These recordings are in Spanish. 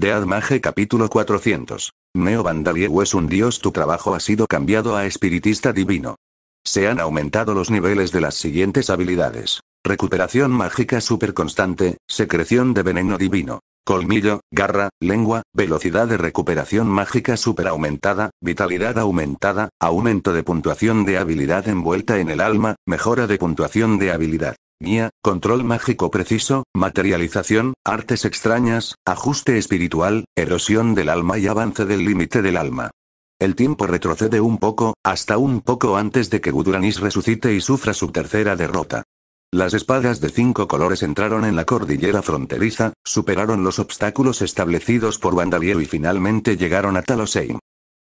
Dead Mage capítulo 400. Neo Vandalieu es un dios. Tu trabajo ha sido cambiado a espiritista divino. Se han aumentado los niveles de las siguientes habilidades. Recuperación mágica super constante, secreción de veneno divino. Colmillo, garra, lengua, velocidad de recuperación mágica super aumentada, vitalidad aumentada, aumento de puntuación de habilidad envuelta en el alma, mejora de puntuación de habilidad. Guía, control mágico preciso, materialización, artes extrañas, ajuste espiritual, erosión del alma y avance del límite del alma. El tiempo retrocede un poco, hasta un poco antes de que Guduranis resucite y sufra su tercera derrota. Las espadas de 5 colores entraron en la cordillera fronteriza, superaron los obstáculos establecidos por Vandalieu y finalmente llegaron a Talosheim.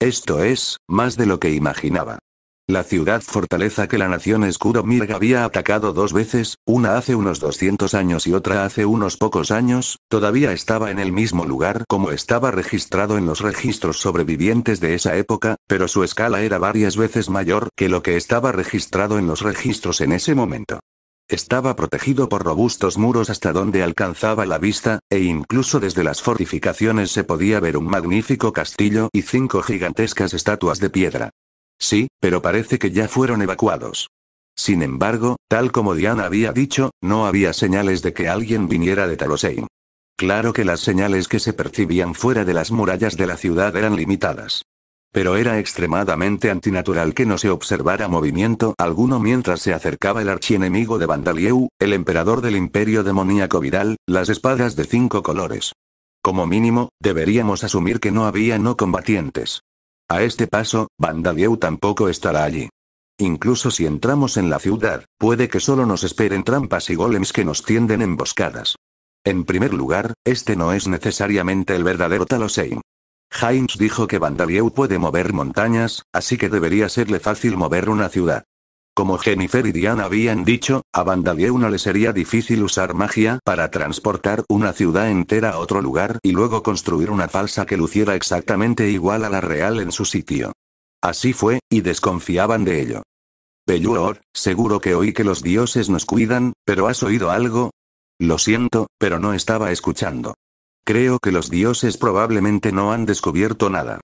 Esto es, más de lo que imaginaba. La ciudad fortaleza que la nación Escudo Mirg había atacado 2 veces, una hace unos 200 años y otra hace unos pocos años, todavía estaba en el mismo lugar como estaba registrado en los registros sobrevivientes de esa época, pero su escala era varias veces mayor que lo que estaba registrado en los registros en ese momento. Estaba protegido por robustos muros hasta donde alcanzaba la vista, e incluso desde las fortificaciones se podía ver un magnífico castillo y 5 gigantescas estatuas de piedra. Sí, pero parece que ya fueron evacuados. Sin embargo, tal como Diana había dicho, no había señales de que alguien viniera de Talosheim. Claro que las señales que se percibían fuera de las murallas de la ciudad eran limitadas. Pero era extremadamente antinatural que no se observara movimiento alguno mientras se acercaba el archienemigo de Vandalieu, el emperador del imperio demoníaco Vidal, las espadas de 5 colores. Como mínimo, deberíamos asumir que no había no combatientes. A este paso, Vandalieu tampoco estará allí. Incluso si entramos en la ciudad, puede que solo nos esperen trampas y golems que nos tienden emboscadas. En primer lugar, este no es necesariamente el verdadero Talosheim. Heinz dijo que Vandalieu puede mover montañas, así que debería serle fácil mover una ciudad. Como Jennifer y Diana habían dicho, a Vandalieu no le sería difícil usar magia para transportar una ciudad entera a otro lugar y luego construir una falsa que luciera exactamente igual a la real en su sitio. Así fue, y desconfiaban de ello. Belluor, seguro que oí que los dioses nos cuidan, pero ¿has oído algo? Lo siento, pero no estaba escuchando. Creo que los dioses probablemente no han descubierto nada.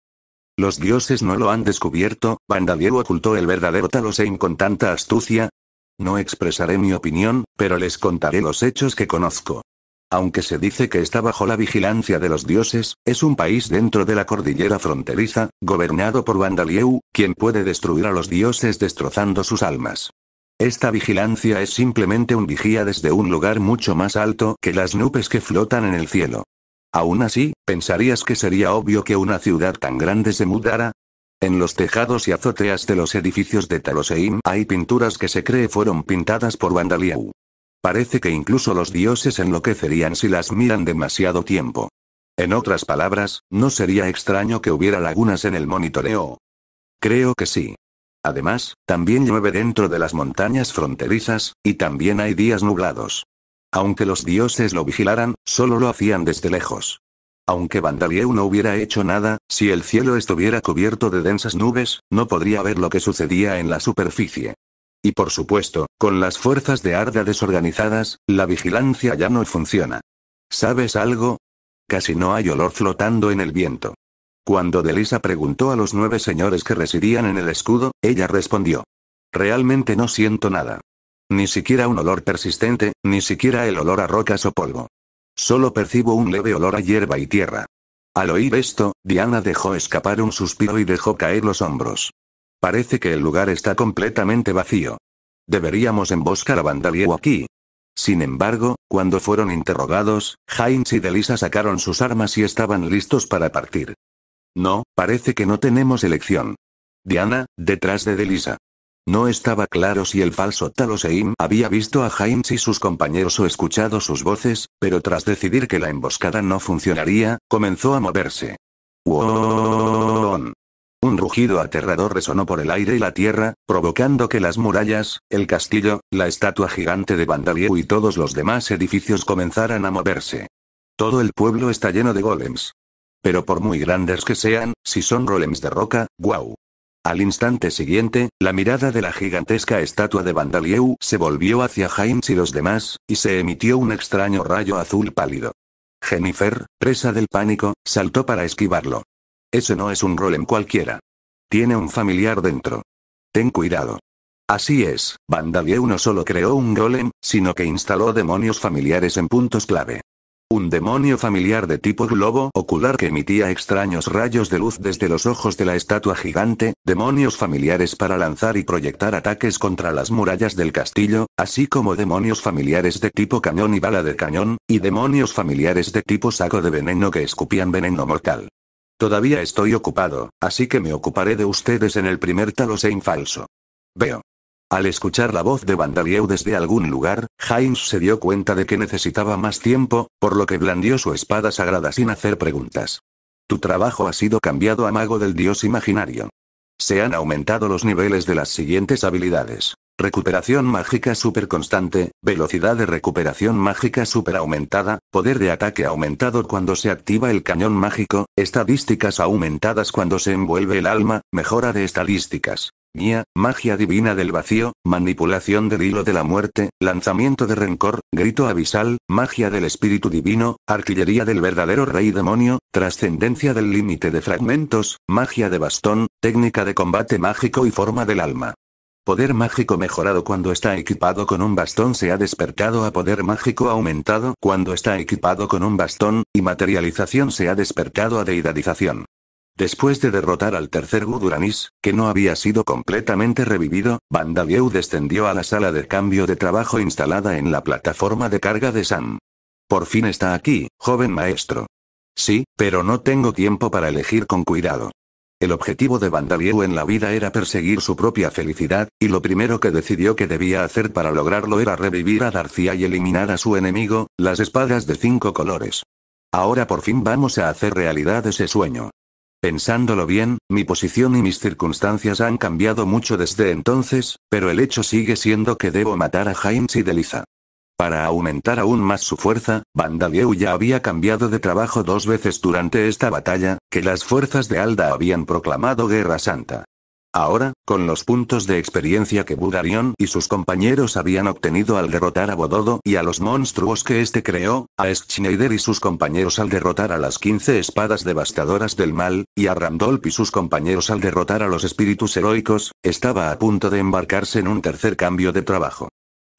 Los dioses no lo han descubierto. Vandalieu ocultó el verdadero Talosheim con tanta astucia. No expresaré mi opinión, pero les contaré los hechos que conozco. Aunque se dice que está bajo la vigilancia de los dioses, es un país dentro de la cordillera fronteriza, gobernado por Vandalieu, quien puede destruir a los dioses destrozando sus almas. Esta vigilancia es simplemente un vigía desde un lugar mucho más alto que las nubes que flotan en el cielo. Aún así, ¿pensarías que sería obvio que una ciudad tan grande se mudara? En los tejados y azoteas de los edificios de Talosheim hay pinturas que se cree fueron pintadas por Vandalieu. Parece que incluso los dioses enloquecerían si las miran demasiado tiempo. En otras palabras, no sería extraño que hubiera lagunas en el monitoreo. Creo que sí. Además, también llueve dentro de las montañas fronterizas, y también hay días nublados. Aunque los dioses lo vigilaran, solo lo hacían desde lejos. Aunque Vandalieu no hubiera hecho nada, si el cielo estuviera cubierto de densas nubes, no podría ver lo que sucedía en la superficie. Y por supuesto, con las fuerzas de Arda desorganizadas, la vigilancia ya no funciona. ¿Sabes algo? Casi no hay olor flotando en el viento. Cuando Delisa preguntó a los 9 señores que residían en el escudo, ella respondió. Realmente no siento nada. Ni siquiera un olor persistente, ni siquiera el olor a rocas o polvo. Solo percibo un leve olor a hierba y tierra. Al oír esto, Diana dejó escapar un suspiro y dejó caer los hombros. Parece que el lugar está completamente vacío. Deberíamos emboscar a Vandalieu aquí. Sin embargo, cuando fueron interrogados, Heinz y Delisa sacaron sus armas y estaban listos para partir. No, parece que no tenemos elección. Diana, detrás de Delisa. No estaba claro si el falso Talosheim había visto a Heinz y sus compañeros o escuchado sus voces, pero tras decidir que la emboscada no funcionaría, comenzó a moverse. ¡Wow! Un rugido aterrador resonó por el aire y la tierra, provocando que las murallas, el castillo, la estatua gigante de Vandalieu y todos los demás edificios comenzaran a moverse. Todo el pueblo está lleno de golems. Pero por muy grandes que sean, si son golems de roca, ¡guau! Al instante siguiente, la mirada de la gigantesca estatua de Vandalieu se volvió hacia Heinz y los demás, y se emitió un extraño rayo azul pálido. Jennifer, presa del pánico, saltó para esquivarlo. Ese no es un golem cualquiera. Tiene un familiar dentro. Ten cuidado. Así es, Vandalieu no solo creó un golem, sino que instaló demonios familiares en puntos clave. Un demonio familiar de tipo globo ocular que emitía extraños rayos de luz desde los ojos de la estatua gigante, demonios familiares para lanzar y proyectar ataques contra las murallas del castillo, así como demonios familiares de tipo cañón y bala de cañón, y demonios familiares de tipo saco de veneno que escupían veneno mortal. Todavía estoy ocupado, así que me ocuparé de ustedes en el primer Talosheim falso. Veo. Al escuchar la voz de Vandalieu desde algún lugar, Heinz se dio cuenta de que necesitaba más tiempo, por lo que blandió su espada sagrada sin hacer preguntas. Tu trabajo ha sido cambiado a mago del dios imaginario. Se han aumentado los niveles de las siguientes habilidades. Recuperación mágica super constante, velocidad de recuperación mágica super aumentada, poder de ataque aumentado cuando se activa el cañón mágico, estadísticas aumentadas cuando se envuelve el alma, mejora de estadísticas. Guía, magia divina del vacío, manipulación del hilo de la muerte, lanzamiento de rencor, grito abisal, magia del espíritu divino, artillería del verdadero rey demonio, trascendencia del límite de fragmentos, magia de bastón, técnica de combate mágico y forma del alma. Poder mágico mejorado cuando está equipado con un bastón se ha despertado a poder mágico aumentado cuando está equipado con un bastón, y materialización se ha despertado a deidadización. Después de derrotar al tercer Guduranis, que no había sido completamente revivido, Vandalieu descendió a la sala de cambio de trabajo instalada en la plataforma de carga de Sam. Por fin está aquí, joven maestro. Sí, pero no tengo tiempo para elegir con cuidado. El objetivo de Vandalieu en la vida era perseguir su propia felicidad, y lo primero que decidió que debía hacer para lograrlo era revivir a Darcia y eliminar a su enemigo, las espadas de 5 colores. Ahora por fin vamos a hacer realidad ese sueño. Pensándolo bien, mi posición y mis circunstancias han cambiado mucho desde entonces, pero el hecho sigue siendo que debo matar a Heinz y Deliza. Para aumentar aún más su fuerza, Vandalieu ya había cambiado de trabajo 2 veces durante esta batalla, que las fuerzas de Alda habían proclamado guerra santa. Ahora, con los puntos de experiencia que Budarion y sus compañeros habían obtenido al derrotar a Bododo y a los monstruos que este creó, a Schneider y sus compañeros al derrotar a las 15 espadas devastadoras del mal, y a Randolph y sus compañeros al derrotar a los espíritus heroicos, estaba a punto de embarcarse en un tercer cambio de trabajo.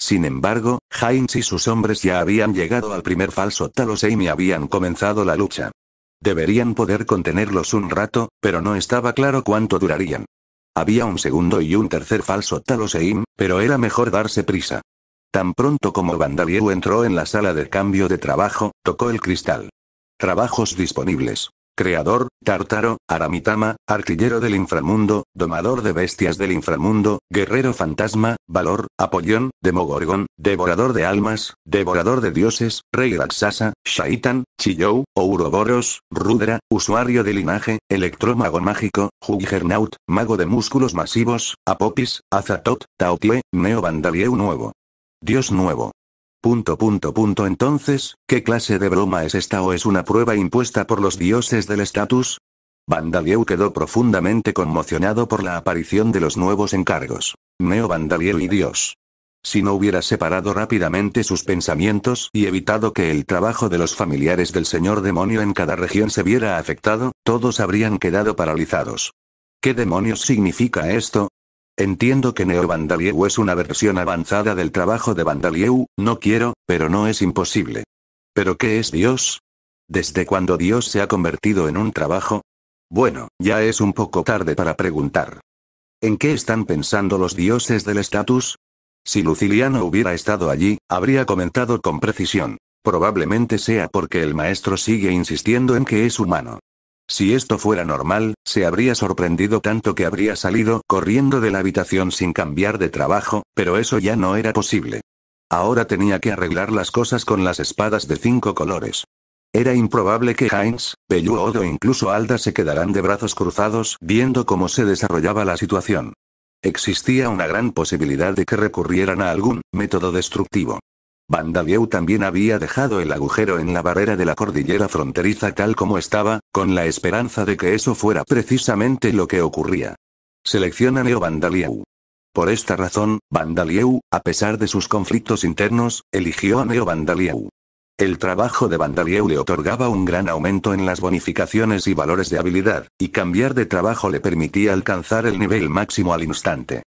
Sin embargo, Heinz y sus hombres ya habían llegado al primer falso Talosheim y habían comenzado la lucha. Deberían poder contenerlos un rato, pero no estaba claro cuánto durarían. Había un segundo y un tercer falso Talosheim, pero era mejor darse prisa. Tan pronto como Vandalieu entró en la sala de cambio de trabajo, tocó el cristal. Trabajos disponibles. Creador, Tártaro, Aramitama, Artillero del inframundo, Domador de bestias del inframundo, Guerrero fantasma, Valor, Apollón, Demogorgon, Devorador de almas, Devorador de dioses, Rey Raksasa, Shaitan, Chiyou, Ouroboros, Rudra, Usuario de linaje, Electromago mágico, Juggernaut, Mago de músculos masivos, Apopis, Azatot, Taotie, Neo Vandalieu nuevo. Dios nuevo. Entonces, ¿qué clase de broma es esta o es una prueba impuesta por los dioses del estatus? Vandalieu quedó profundamente conmocionado por la aparición de los nuevos encargos. Neo Vandalieu y Dios. Si no hubiera separado rápidamente sus pensamientos y evitado que el trabajo de los familiares del señor demonio en cada región se viera afectado, todos habrían quedado paralizados. ¿Qué demonios significa esto? Entiendo que Neo Vandalieu es una versión avanzada del trabajo de Vandalieu, no quiero, pero no es imposible. ¿Pero qué es Dios? ¿Desde cuándo Dios se ha convertido en un trabajo? Bueno, ya es un poco tarde para preguntar. ¿En qué están pensando los dioses del estatus? Si Luciliano hubiera estado allí, habría comentado con precisión. Probablemente sea porque el maestro sigue insistiendo en que es humano. Si esto fuera normal, se habría sorprendido tanto que habría salido corriendo de la habitación sin cambiar de trabajo, pero eso ya no era posible. Ahora tenía que arreglar las cosas con las espadas de 5 colores. Era improbable que Heinz, Belluod o incluso Alda se quedaran de brazos cruzados viendo cómo se desarrollaba la situación. Existía una gran posibilidad de que recurrieran a algún método destructivo. Vandalieu también había dejado el agujero en la barrera de la cordillera fronteriza tal como estaba, con la esperanza de que eso fuera precisamente lo que ocurría. Selecciona Neo Vandalieu. Por esta razón, Vandalieu, a pesar de sus conflictos internos, eligió a Neo Vandalieu. El trabajo de Bandalieu le otorgaba un gran aumento en las bonificaciones y valores de habilidad, y cambiar de trabajo le permitía alcanzar el nivel máximo al instante.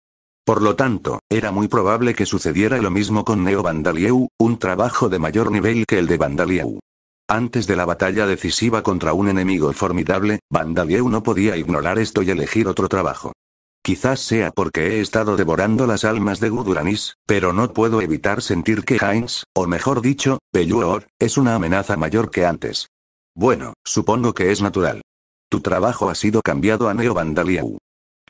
Por lo tanto, era muy probable que sucediera lo mismo con Neo Bandalieu, un trabajo de mayor nivel que el de Bandalieu. Antes de la batalla decisiva contra un enemigo formidable, Bandalieu no podía ignorar esto y elegir otro trabajo. Quizás sea porque he estado devorando las almas de Guduranis, pero no puedo evitar sentir que Heinz, o mejor dicho, Belluor, es una amenaza mayor que antes. Bueno, supongo que es natural. Tu trabajo ha sido cambiado a Neo Bandalieu.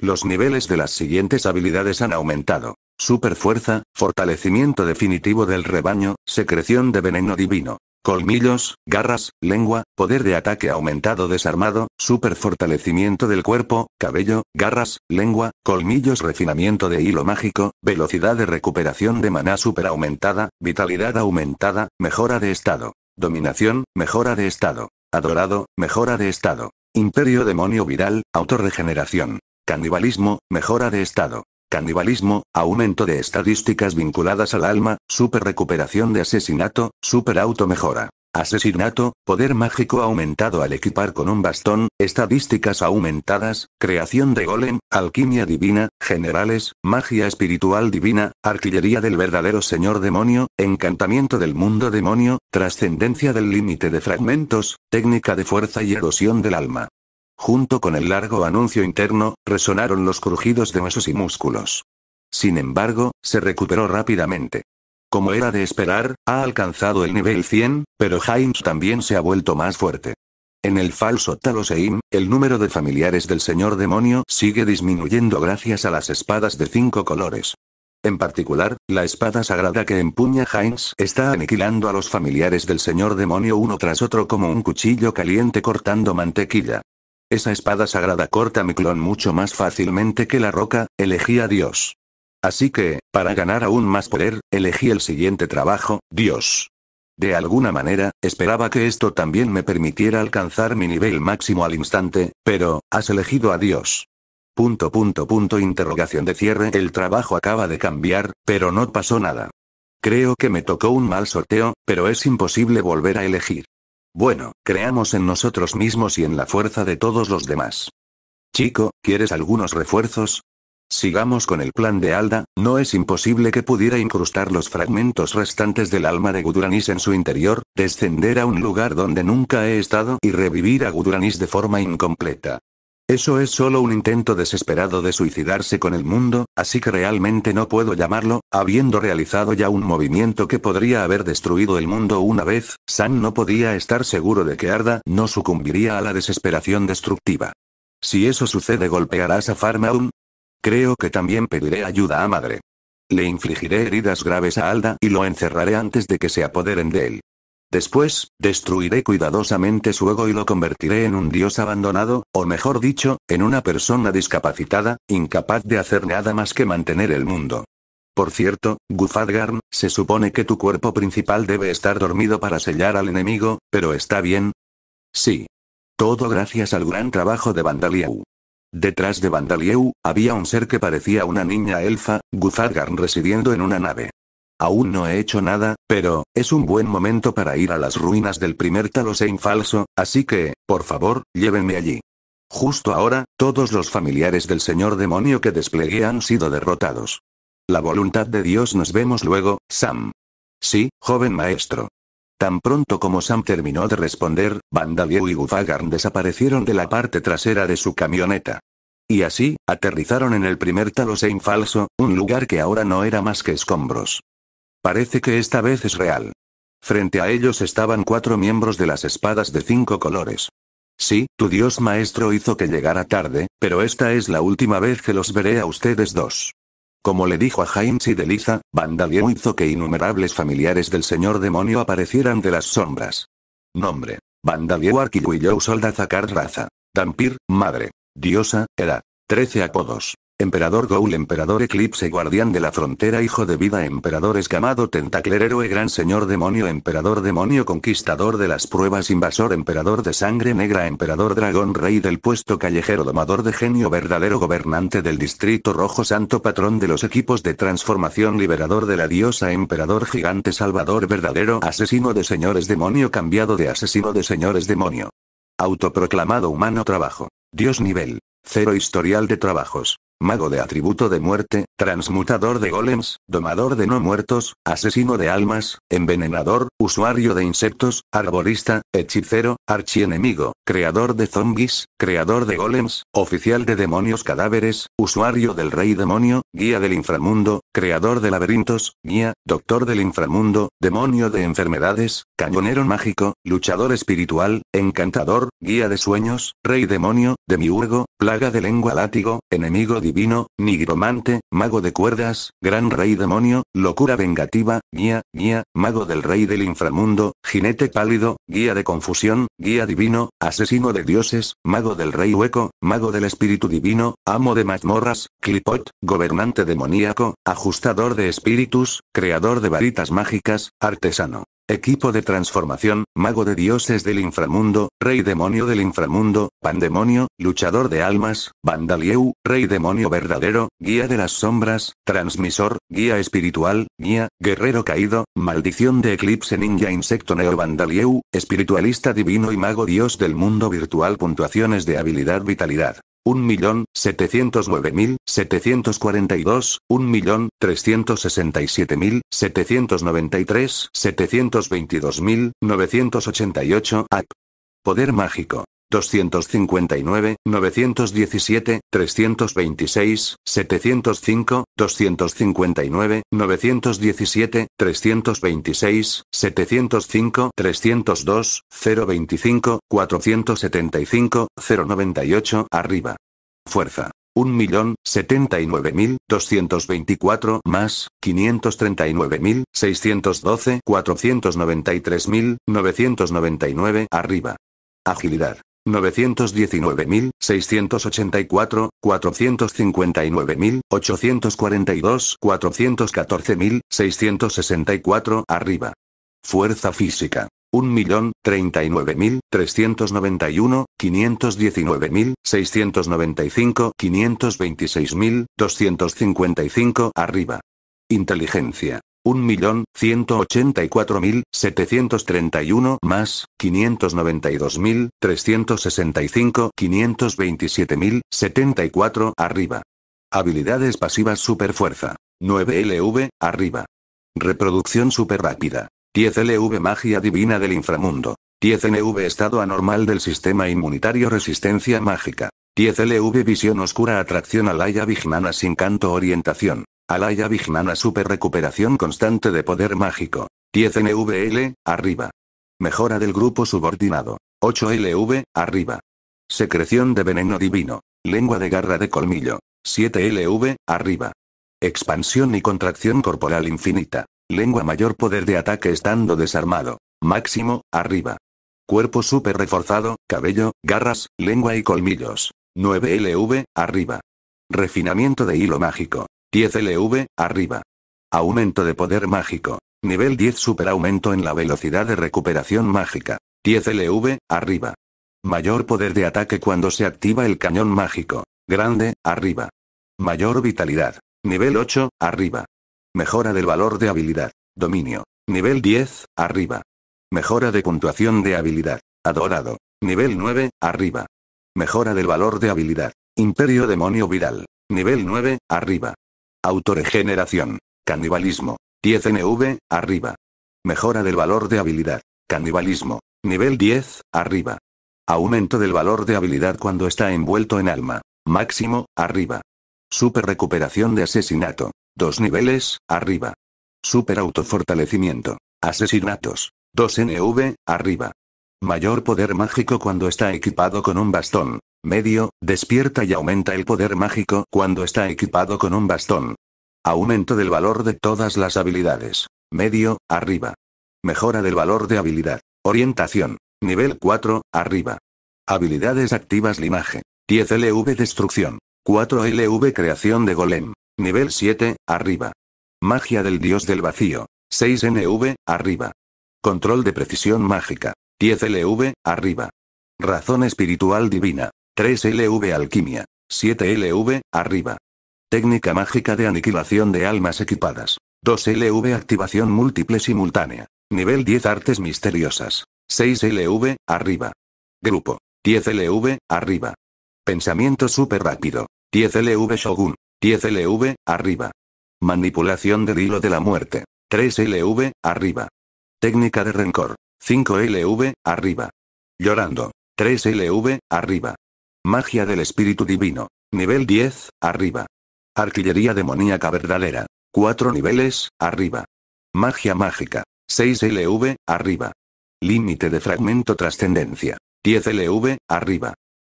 Los niveles de las siguientes habilidades han aumentado: superfuerza, fortalecimiento definitivo del rebaño, secreción de veneno divino. Colmillos, garras, lengua, poder de ataque aumentado desarmado, super fortalecimiento del cuerpo, cabello, garras, lengua, colmillos, refinamiento de hilo mágico, velocidad de recuperación de maná super aumentada, vitalidad aumentada, mejora de estado. Dominación, mejora de estado. Adorado, mejora de estado. Imperio demonio viral, autorregeneración. Canibalismo, mejora de estado. Canibalismo, aumento de estadísticas vinculadas al alma, super recuperación de asesinato, super auto mejora. Asesinato, poder mágico aumentado al equipar con un bastón, estadísticas aumentadas, creación de golem, alquimia divina, generales, magia espiritual divina, artillería del verdadero señor demonio, encantamiento del mundo demonio, trascendencia del límite de fragmentos, técnica de fuerza y erosión del alma. Junto con el largo anuncio interno, resonaron los crujidos de huesos y músculos. Sin embargo, se recuperó rápidamente. Como era de esperar, ha alcanzado el nivel 100, pero Heinz también se ha vuelto más fuerte. En el falso Taloseim, el número de familiares del señor demonio sigue disminuyendo gracias a las espadas de 5 colores. En particular, la espada sagrada que empuña Heinz está aniquilando a los familiares del señor demonio uno tras otro como un cuchillo caliente cortando mantequilla. Esa espada sagrada corta mi clon mucho más fácilmente que la roca, elegí a Dios. Así que, para ganar aún más poder, elegí el siguiente trabajo, Dios. De alguna manera, esperaba que esto también me permitiera alcanzar mi nivel máximo al instante, pero, has elegido a Dios. Interrogación de cierre. El trabajo acaba de cambiar, pero no pasó nada. Creo que me tocó un mal sorteo, pero es imposible volver a elegir. Bueno, creamos en nosotros mismos y en la fuerza de todos los demás. Chico, ¿quieres algunos refuerzos? Sigamos con el plan de Alda. No es imposible que pudiera incrustar los fragmentos restantes del alma de Guduranis en su interior, descender a un lugar donde nunca he estado y revivir a Guduranis de forma incompleta. Eso es solo un intento desesperado de suicidarse con el mundo, así que realmente no puedo llamarlo, habiendo realizado ya un movimiento que podría haber destruido el mundo una vez. Sam no podía estar seguro de que Arda no sucumbiría a la desesperación destructiva. Si eso sucede, ¿golpearás a Farmaun? Creo que también pediré ayuda a Madre. Le infligiré heridas graves a Alda y lo encerraré antes de que se apoderen de él. Después, destruiré cuidadosamente su ego y lo convertiré en un dios abandonado, o mejor dicho, en una persona discapacitada, incapaz de hacer nada más que mantener el mundo. Por cierto, Gufadgarn, se supone que tu cuerpo principal debe estar dormido para sellar al enemigo, pero ¿está bien? Sí. Todo gracias al gran trabajo de Bandalieu. Detrás de Bandalieu, había un ser que parecía una niña elfa, Gufadgarn residiendo en una nave. Aún no he hecho nada, pero, es un buen momento para ir a las ruinas del primer Taloseim falso, así que, por favor, llévenme allí. Justo ahora, todos los familiares del señor demonio que desplegué han sido derrotados. La voluntad de Dios. Nos vemos luego, Sam. Sí, joven maestro. Tan pronto como Sam terminó de responder, Bandalieu y Gufadgarn desaparecieron de la parte trasera de su camioneta. Y así, aterrizaron en el primer Taloseim falso, un lugar que ahora no era más que escombros. Parece que esta vez es real. Frente a ellos estaban 4 miembros de las espadas de 5 colores. Sí, tu dios maestro hizo que llegara tarde, pero esta es la última vez que los veré a ustedes dos. Como le dijo a Heinz y Deliza, Bandalieu hizo que innumerables familiares del señor demonio aparecieran de las sombras. Nombre: Bandalieu Arquilluillou Soldazakard. Raza: Dampir. Madre: diosa. Edad: 13 apodos: Emperador Ghoul, Emperador Eclipse, Guardián de la Frontera, Hijo de Vida, Emperador Escamado, Tentacler, Héroe, Gran Señor Demonio, Emperador Demonio, Conquistador de las Pruebas, Invasor, Emperador de Sangre Negra, Emperador Dragón, Rey del Puesto Callejero, Domador de Genio, Verdadero Gobernante del Distrito Rojo, Santo Patrón de los Equipos de Transformación, Liberador de la Diosa, Emperador Gigante, Salvador Verdadero, Asesino de Señores Demonio, cambiado de Asesino de Señores Demonio. Autoproclamado Humano Trabajo. Dios nivel 0, historial de trabajos. Mago de atributo de muerte, transmutador de golems, domador de no muertos, asesino de almas, envenenador, usuario de insectos, arborista, hechicero, archienemigo, creador de zombies, creador de golems, oficial de demonios cadáveres, usuario del rey demonio, guía del inframundo, creador de laberintos, guía, doctor del inframundo, demonio de enfermedades, cañonero mágico, luchador espiritual, encantador, guía de sueños, rey demonio, demiurgo, plaga de lengua, látigo, enemigo divino, nigromante, mago de cuerdas, gran rey demonio, locura vengativa, guía, mago del rey del inframundo, jinete pálido, guía de confusión, guía divino, asesino de dioses, mago del rey hueco, mago del espíritu divino, amo de mazmorras, clipot, gobernante demoníaco, ajustador de espíritus, creador de varitas mágicas, artesano. Equipo de transformación, mago de dioses del inframundo, rey demonio del inframundo, pandemonio, luchador de almas, Vandalieu, rey demonio verdadero, guía de las sombras, transmisor, guía espiritual, guía, guerrero caído, maldición de eclipse, ninja insecto, neo Vandalieu, espiritualista divino y mago dios del mundo virtual. Puntuaciones de habilidad vitalidad. 1.709.742, 1.367.793, 722.988. App. Poder mágico. 259, 917, 326, 705, 259, 917, 326, 705, 302, 025, 475, 098. Arriba. Fuerza. 1.079.224 más 539.612, 493.999. Arriba. Agilidad. 919.684, 459.842, 414.664. Arriba. Fuerza física. 1.039.391, 519.695, 526.255. Arriba. Inteligencia. 1.184.731 más 592.365, 527.074. Arriba. Habilidades pasivas. Superfuerza. 9 LV. Arriba. Reproducción super rápida. 10 LV. Magia divina del inframundo. 10 NV. Estado anormal del sistema inmunitario. Resistencia mágica. 10 LV. Visión oscura. Atracción. Alaya Vijnana sin canto. Orientación. Alaya Vijnana. Super recuperación constante de poder mágico. 10 NVL. Arriba. Mejora del grupo subordinado. 8 LV. Arriba. Secreción de veneno divino. Lengua de garra de colmillo. 7 LV. Arriba. Expansión y contracción corporal infinita. Lengua mayor poder de ataque estando desarmado. Máximo. Arriba. Cuerpo super reforzado, cabello, garras, lengua y colmillos. 9 LV. Arriba. Refinamiento de hilo mágico. 10 LV. Arriba. Aumento de poder mágico. Nivel 10. Super aumento en la velocidad de recuperación mágica. 10 LV. Arriba. Mayor poder de ataque cuando se activa el cañón mágico. Grande. Arriba. Mayor vitalidad. Nivel 8. Arriba. Mejora del valor de habilidad. Dominio. Nivel 10. Arriba. Mejora de puntuación de habilidad. Adorado. Nivel 9. Arriba. Mejora del valor de habilidad. Imperio demonio viral. Nivel 9. Arriba. Autoregeneración. Canibalismo. 10 NV. Arriba. Mejora del valor de habilidad. Canibalismo. Nivel 10. Arriba. Aumento del valor de habilidad cuando está envuelto en alma. Máximo. Arriba. Super recuperación de asesinato. 2 niveles. Arriba. Super autofortalecimiento. Asesinatos. 2 NV. Arriba. Mayor poder mágico cuando está equipado con un bastón. Medio. Despierta y aumenta el poder mágico cuando está equipado con un bastón. Aumento del valor de todas las habilidades. Medio. Arriba. Mejora del valor de habilidad. Orientación. Nivel 4. Arriba. Habilidades activas. Linaje. 10 LV. Destrucción. 4 LV creación de golem. Nivel 7, arriba. Magia del dios del vacío. 6 NV, arriba. Control de precisión mágica. 10 LV, arriba. Razón espiritual divina. 3 LV alquimia. 7 LV, arriba. Técnica mágica de aniquilación de almas equipadas. 2 LV activación múltiple simultánea. Nivel 10 artes misteriosas. 6 LV, arriba. Grupo. 10 LV, arriba. Pensamiento súper rápido. 10 LV Shogun. 10 LV, arriba. Manipulación del hilo de la muerte. 3 LV, arriba. Técnica de rencor. 5 LV, arriba. Llorando. 3 LV, arriba. Magia del espíritu divino. Nivel 10, arriba. Artillería demoníaca verdadera. 4 niveles, arriba. Magia mágica. 6 LV, arriba. Límite de fragmento trascendencia. 10 LV, arriba.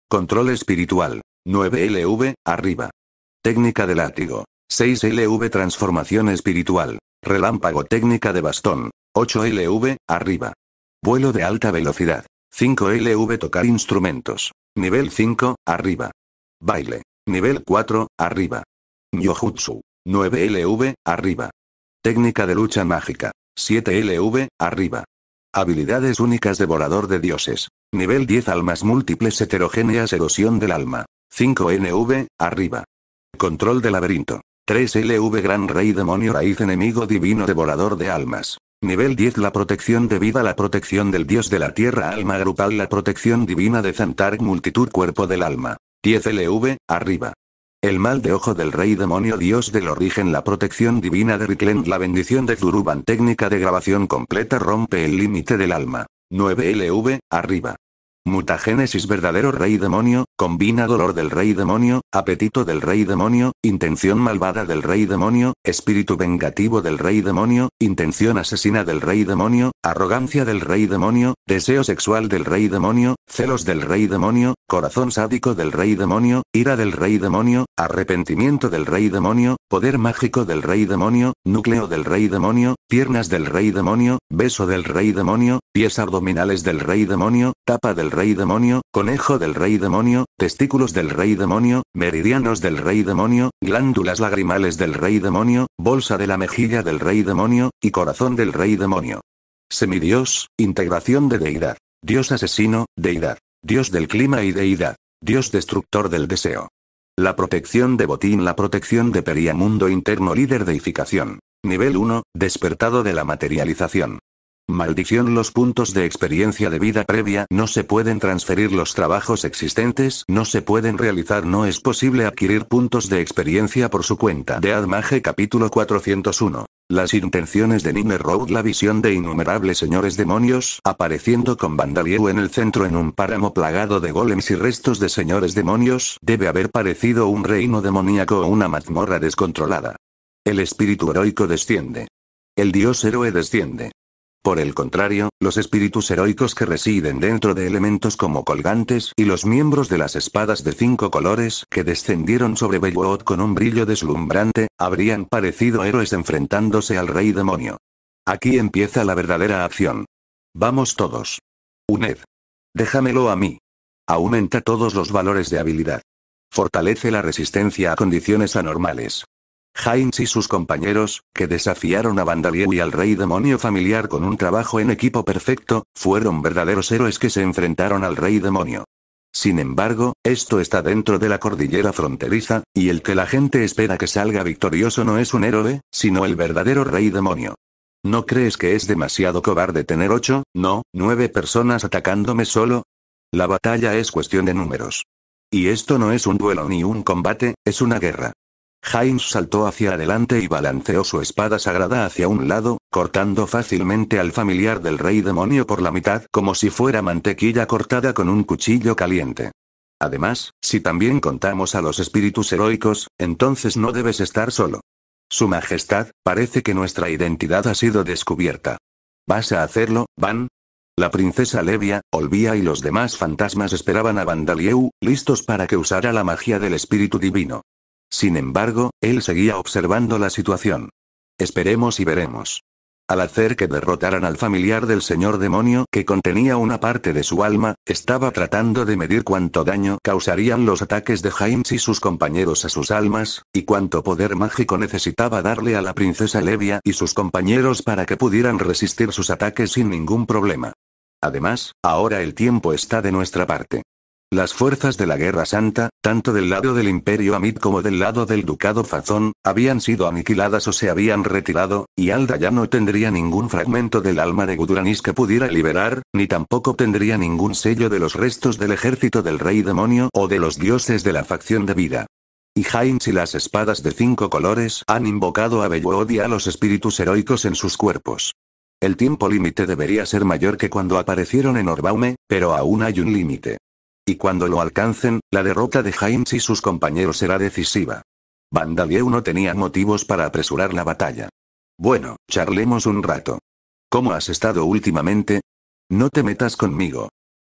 Control espiritual. 9 LV, arriba. Técnica de látigo. 6 LV transformación espiritual. Relámpago técnica de bastón. 8 LV, arriba. Vuelo de alta velocidad. 5 LV tocar instrumentos. Nivel 5, arriba. Baile. Nivel 4, arriba. Nyojutsu. 9 LV, arriba. Técnica de lucha mágica. 7 LV, arriba. Habilidades únicas devorador de dioses. Nivel 10 almas múltiples heterogéneas erosión del alma. 5 NV, arriba. Control de laberinto. 3 LV gran rey demonio raíz enemigo divino devorador de almas. Nivel 10 la protección de vida la protección del dios de la tierra alma grupal la protección divina de Zantarg multitud cuerpo del alma. 10 LV, arriba. El mal de ojo del rey demonio dios del origen la protección divina de Riklen la bendición de Zuruban técnica de grabación completa rompe el límite del alma. 9 LV, arriba. Mutagénesis verdadero rey demonio, combina dolor del rey demonio, apetito del rey demonio, intención malvada del rey demonio, espíritu vengativo del rey demonio, intención asesina del rey demonio, arrogancia del rey demonio, deseo sexual del rey demonio, celos del rey demonio, corazón sádico del rey demonio, ira del rey demonio, arrepentimiento del rey demonio, poder mágico del rey demonio, núcleo del rey demonio, piernas del rey demonio, beso del rey demonio, pies abdominales del rey demonio, tapa del rey demonio, conejo del rey demonio, testículos del rey demonio, meridianos del rey demonio, glándulas lagrimales del rey demonio, bolsa de la mejilla del rey demonio, y corazón del rey demonio. Semidios, integración de deidad. Dios asesino, deidad. Dios del clima y deidad. Dios destructor del deseo. La protección de botín la protección de periamundo interno líder deificación. Nivel 1, despertado de la materialización. Maldición los puntos de experiencia de vida previa no se pueden transferir los trabajos existentes no se pueden realizar no es posible adquirir puntos de experiencia por su cuenta de Admage capítulo 401. Las intenciones de Nime Road la visión de innumerables señores demonios apareciendo con Vandalieu en el centro en un páramo plagado de golems y restos de señores demonios debe haber parecido un reino demoníaco o una mazmorra descontrolada. El espíritu heroico desciende. El dios héroe desciende. Por el contrario, los espíritus heroicos que residen dentro de elementos como colgantes y los miembros de las espadas de 5 colores que descendieron sobre Bewood con un brillo deslumbrante, habrían parecido héroes enfrentándose al rey demonio. Aquí empieza la verdadera acción. Vamos todos. Uned. Déjamelo a mí. Aumenta todos los valores de habilidad. Fortalece la resistencia a condiciones anormales. Heinz y sus compañeros, que desafiaron a Vandalieu y al rey demonio familiar con un trabajo en equipo perfecto, fueron verdaderos héroes que se enfrentaron al rey demonio. Sin embargo, esto está dentro de la cordillera fronteriza, y el que la gente espera que salga victorioso no es un héroe, sino el verdadero rey demonio. ¿No crees que es demasiado cobarde tener 8, no, 9 personas atacándome solo? La batalla es cuestión de números. Y esto no es un duelo ni un combate, es una guerra. Heinz saltó hacia adelante y balanceó su espada sagrada hacia un lado, cortando fácilmente al familiar del rey demonio por la mitad como si fuera mantequilla cortada con un cuchillo caliente. Además, si también contamos a los espíritus heroicos, entonces no debes estar solo. Su Majestad, parece que nuestra identidad ha sido descubierta. ¿Vas a hacerlo, Van? La princesa Levia, Olvia y los demás fantasmas esperaban a Vandalieu, listos para que usara la magia del espíritu divino. Sin embargo, él seguía observando la situación. Esperemos y veremos. Al hacer que derrotaran al familiar del señor demonio que contenía una parte de su alma, estaba tratando de medir cuánto daño causarían los ataques de Heinz y sus compañeros a sus almas, y cuánto poder mágico necesitaba darle a la princesa Levia y sus compañeros para que pudieran resistir sus ataques sin ningún problema. Además, ahora el tiempo está de nuestra parte. Las fuerzas de la Guerra Santa, tanto del lado del Imperio Amid como del lado del Ducado Fazón, habían sido aniquiladas o se habían retirado, y Alda ya no tendría ningún fragmento del alma de Guduranis que pudiera liberar, ni tampoco tendría ningún sello de los restos del ejército del Rey Demonio o de los dioses de la facción de vida. Y Heinz y las espadas de 5 colores han invocado a Belwood y a los espíritus heroicos en sus cuerpos. El tiempo límite debería ser mayor que cuando aparecieron en Orbaume, pero aún hay un límite. Y cuando lo alcancen, la derrota de Heinz y sus compañeros será decisiva. Vandalieu no tenía motivos para apresurar la batalla. Bueno, charlemos un rato. ¿Cómo has estado últimamente? No te metas conmigo.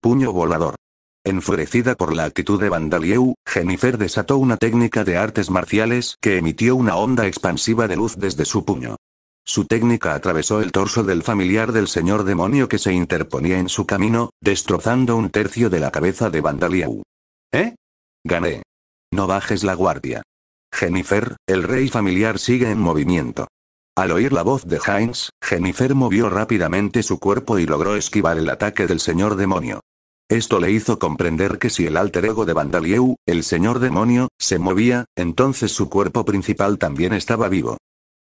Puño volador. Enfurecida por la actitud de Vandalieu, Jennifer desató una técnica de artes marciales que emitió una onda expansiva de luz desde su puño. Su técnica atravesó el torso del familiar del señor demonio que se interponía en su camino, destrozando un tercio de la cabeza de Vandalieu. ¿Eh? Gané. No bajes la guardia. Jennifer, el rey familiar sigue en movimiento. Al oír la voz de Heinz, Jennifer movió rápidamente su cuerpo y logró esquivar el ataque del señor demonio. Esto le hizo comprender que si el alter ego de Vandalieu, el señor demonio, se movía, entonces su cuerpo principal también estaba vivo.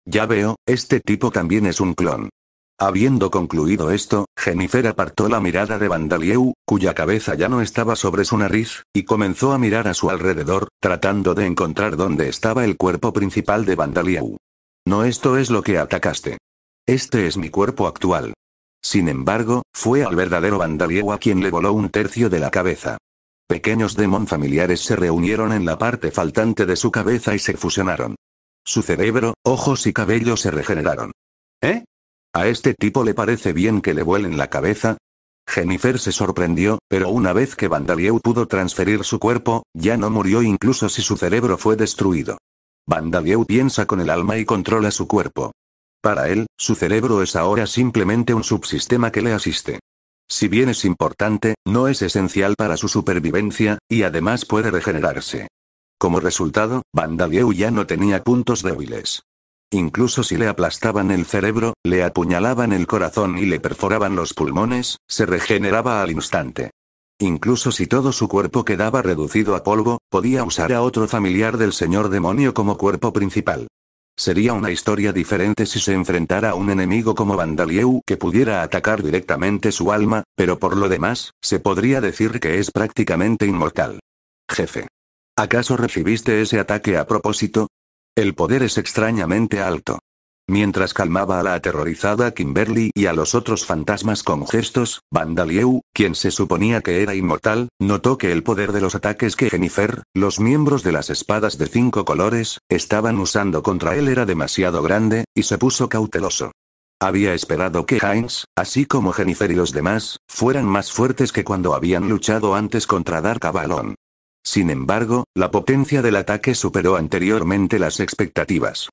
Ya veo, este tipo también es un clon. Habiendo concluido esto, Jennifer apartó la mirada de Vandalieu, cuya cabeza ya no estaba sobre su nariz, y comenzó a mirar a su alrededor, tratando de encontrar dónde estaba el cuerpo principal de Vandalieu. No, esto es lo que atacaste. Este es mi cuerpo actual. Sin embargo, fue al verdadero Vandalieu a quien le voló un tercio de la cabeza. Pequeños demon familiares se reunieron en la parte faltante de su cabeza y se fusionaron. Su cerebro, ojos y cabello se regeneraron. ¿Eh? ¿A este tipo le parece bien que le vuelen la cabeza? Jennifer se sorprendió, pero una vez que Vandalieu pudo transferir su cuerpo, ya no murió incluso si su cerebro fue destruido. Vandalieu piensa con el alma y controla su cuerpo. Para él, su cerebro es ahora simplemente un subsistema que le asiste. Si bien es importante, no es esencial para su supervivencia, y además puede regenerarse. Como resultado, Vandalieu ya no tenía puntos débiles. Incluso si le aplastaban el cerebro, le apuñalaban el corazón y le perforaban los pulmones, se regeneraba al instante. Incluso si todo su cuerpo quedaba reducido a polvo, podía usar a otro familiar del señor demonio como cuerpo principal. Sería una historia diferente si se enfrentara a un enemigo como Vandalieu que pudiera atacar directamente su alma, pero por lo demás, se podría decir que es prácticamente inmortal. Jefe. ¿Acaso recibiste ese ataque a propósito? El poder es extrañamente alto. Mientras calmaba a la aterrorizada Kimberly y a los otros fantasmas con gestos, Vandalieu, quien se suponía que era inmortal, notó que el poder de los ataques que Jennifer, los miembros de las espadas de 5 colores, estaban usando contra él era demasiado grande, y se puso cauteloso. Había esperado que Heinz, así como Jennifer y los demás, fueran más fuertes que cuando habían luchado antes contra Dark Avalon. Sin embargo, la potencia del ataque superó anteriormente las expectativas.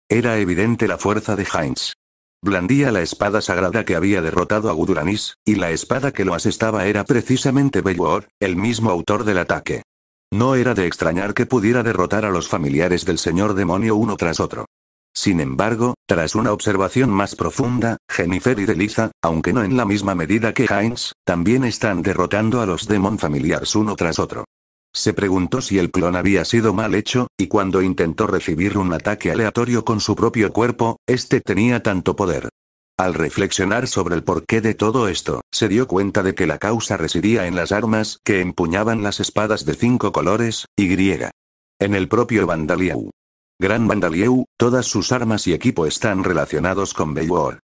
Era evidente la fuerza de Heinz. Blandía la espada sagrada que había derrotado a Guduranis, y la espada que lo asestaba era precisamente Belwood, el mismo autor del ataque. No era de extrañar que pudiera derrotar a los familiares del señor demonio uno tras otro. Sin embargo, tras una observación más profunda, Jennifer y Deliza, aunque no en la misma medida que Heinz, también están derrotando a los demon familiares uno tras otro. Se preguntó si el clon había sido mal hecho, y cuando intentó recibir un ataque aleatorio con su propio cuerpo, este tenía tanto poder. Al reflexionar sobre el porqué de todo esto, se dio cuenta de que la causa residía en las armas que empuñaban las espadas de 5 colores, y en el propio Vandalieu. Gran Vandalieu, todas sus armas y equipo están relacionados con Belwood.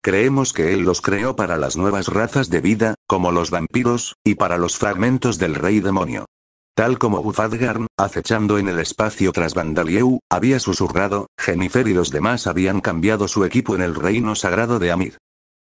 Creemos que él los creó para las nuevas razas de vida, como los vampiros, y para los fragmentos del rey demonio. Tal como Bufadgarn, acechando en el espacio tras Vandalieu, había susurrado, Jennifer y los demás habían cambiado su equipo en el reino sagrado de Amid.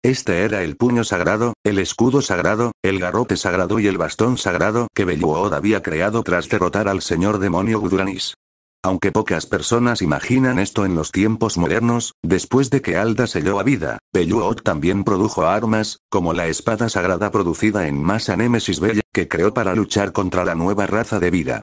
Este era el puño sagrado, el escudo sagrado, el garrote sagrado y el bastón sagrado que Belwood había creado tras derrotar al señor demonio Guduranis. Aunque pocas personas imaginan esto en los tiempos modernos, después de que Alda selló a vida, Belluot también produjo armas, como la espada sagrada producida en masa Némesis Bella, que creó para luchar contra la nueva raza de vida.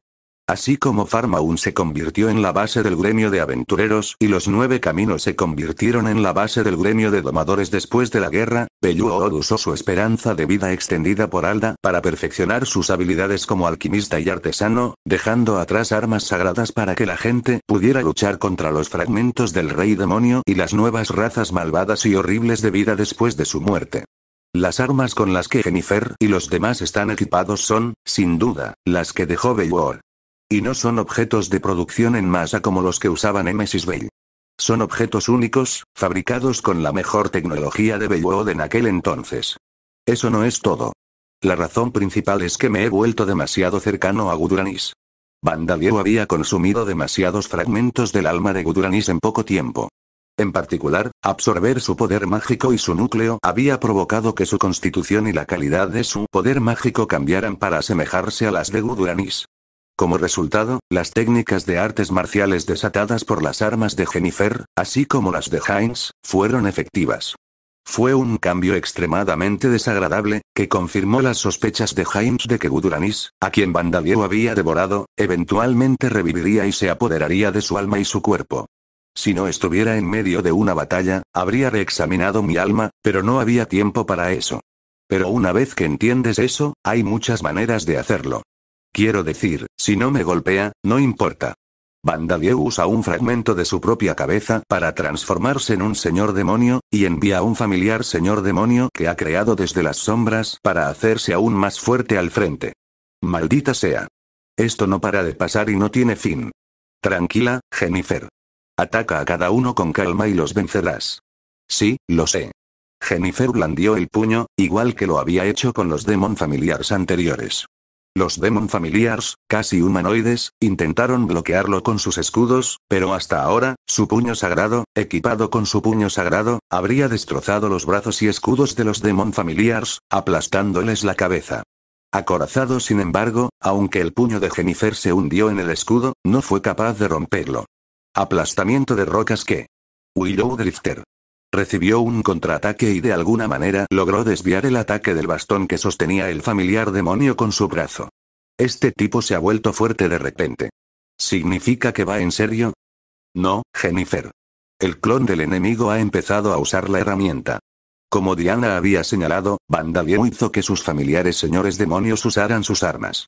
Así como Farmaun se convirtió en la base del gremio de aventureros y los 9 caminos se convirtieron en la base del gremio de domadores después de la guerra, Belluot usó su esperanza de vida extendida por Alda para perfeccionar sus habilidades como alquimista y artesano, dejando atrás armas sagradas para que la gente pudiera luchar contra los fragmentos del rey demonio y las nuevas razas malvadas y horribles de vida después de su muerte. Las armas con las que Jennifer y los demás están equipados son, sin duda, las que dejó Belluot. Y no son objetos de producción en masa como los que usaba Némesis Bell. Son objetos únicos, fabricados con la mejor tecnología de Belluot en aquel entonces. Eso no es todo. La razón principal es que me he vuelto demasiado cercano a Guduranis. Vandalieu había consumido demasiados fragmentos del alma de Guduranis en poco tiempo. En particular, absorber su poder mágico y su núcleo había provocado que su constitución y la calidad de su poder mágico cambiaran para asemejarse a las de Guduranis. Como resultado, las técnicas de artes marciales desatadas por las armas de Jennifer, así como las de Heinz, fueron efectivas. Fue un cambio extremadamente desagradable, que confirmó las sospechas de Heinz de que Guduranis, a quien Vandalieu había devorado, eventualmente reviviría y se apoderaría de su alma y su cuerpo. Si no estuviera en medio de una batalla, habría reexaminado mi alma, pero no había tiempo para eso. Pero una vez que entiendes eso, hay muchas maneras de hacerlo. Quiero decir, si no me golpea, no importa. Vandalieu usa un fragmento de su propia cabeza para transformarse en un señor demonio, y envía a un familiar señor demonio que ha creado desde las sombras para hacerse aún más fuerte al frente. Maldita sea. Esto no para de pasar y no tiene fin. Tranquila, Jennifer. Ataca a cada uno con calma y los vencerás. Sí, lo sé. Jennifer blandió el puño, igual que lo había hecho con los Demon Familiars anteriores. Los Demon Familiars, casi humanoides, intentaron bloquearlo con sus escudos, pero hasta ahora, su puño sagrado, equipado con su puño sagrado, habría destrozado los brazos y escudos de los Demon Familiars, aplastándoles la cabeza. Acorazado sin embargo, aunque el puño de Jennifer se hundió en el escudo, no fue capaz de romperlo. Aplastamiento de rocas que Willow Drifter recibió un contraataque y de alguna manera logró desviar el ataque del bastón que sostenía el familiar demonio con su brazo. Este tipo se ha vuelto fuerte de repente. ¿Significa que va en serio? No, Jennifer. El clon del enemigo ha empezado a usar la herramienta. Como Diana había señalado, Vandalieu hizo que sus familiares señores demonios usaran sus armas.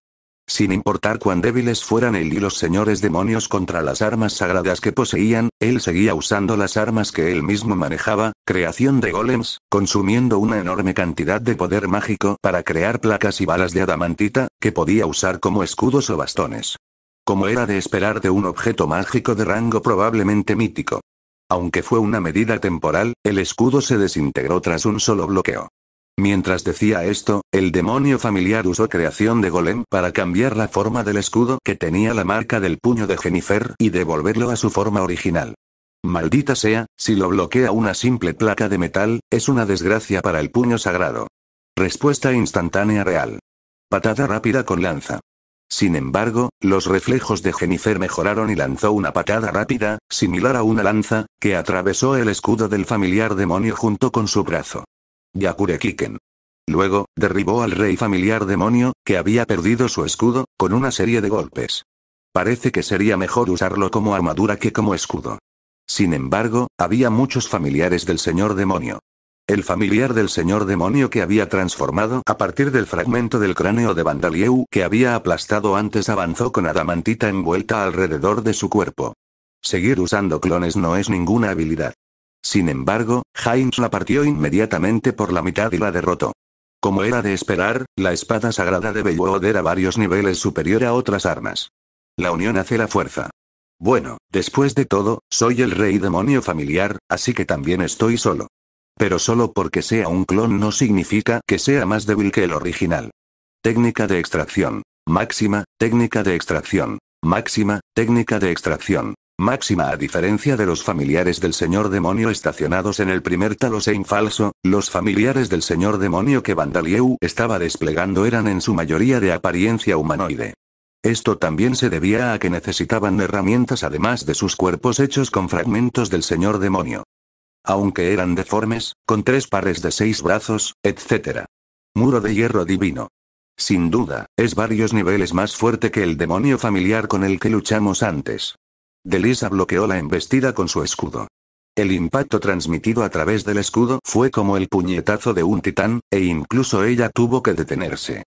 Sin importar cuán débiles fueran él y los señores demonios contra las armas sagradas que poseían, él seguía usando las armas que él mismo manejaba, creación de golems, consumiendo una enorme cantidad de poder mágico para crear placas y balas de adamantita, que podía usar como escudos o bastones. Como era de esperar de un objeto mágico de rango probablemente mítico. Aunque fue una medida temporal, el escudo se desintegró tras un solo bloqueo. Mientras decía esto, el demonio familiar usó creación de golem para cambiar la forma del escudo que tenía la marca del puño de Jennifer y devolverlo a su forma original. Maldita sea, si lo bloquea una simple placa de metal, es una desgracia para el puño sagrado. Respuesta instantánea real. Patada rápida con lanza. Sin embargo, los reflejos de Jennifer mejoraron y lanzó una patada rápida, similar a una lanza, que atravesó el escudo del familiar demonio junto con su brazo. Yakure Kiken. Luego, derribó al rey familiar demonio, que había perdido su escudo, con una serie de golpes. Parece que sería mejor usarlo como armadura que como escudo. Sin embargo, había muchos familiares del señor demonio. El familiar del señor demonio que había transformado a partir del fragmento del cráneo de Vandalieu que había aplastado antes avanzó con adamantita envuelta alrededor de su cuerpo. Seguir usando clones no es ninguna habilidad. Sin embargo, Heinz la partió inmediatamente por la mitad y la derrotó. Como era de esperar, la espada sagrada de Belluot era varios niveles superior a otras armas. La unión hace la fuerza. Bueno, después de todo, soy el rey demonio familiar, así que también estoy solo. Pero solo porque sea un clon no significa que sea más débil que el original. Técnica de extracción. Máxima, técnica de extracción. Máxima, técnica de extracción. Máxima. A diferencia de los familiares del señor demonio estacionados en el primer Talosheim falso, los familiares del señor demonio que Vandalieu estaba desplegando eran en su mayoría de apariencia humanoide. Esto también se debía a que necesitaban herramientas además de sus cuerpos hechos con fragmentos del señor demonio. Aunque eran deformes, con 3 pares de 6 brazos, etc. Muro de hierro divino. Sin duda, es varios niveles más fuerte que el demonio familiar con el que luchamos antes. Delisa bloqueó la embestida con su escudo. El impacto transmitido a través del escudo fue como el puñetazo de un titán, e incluso ella tuvo que detenerse.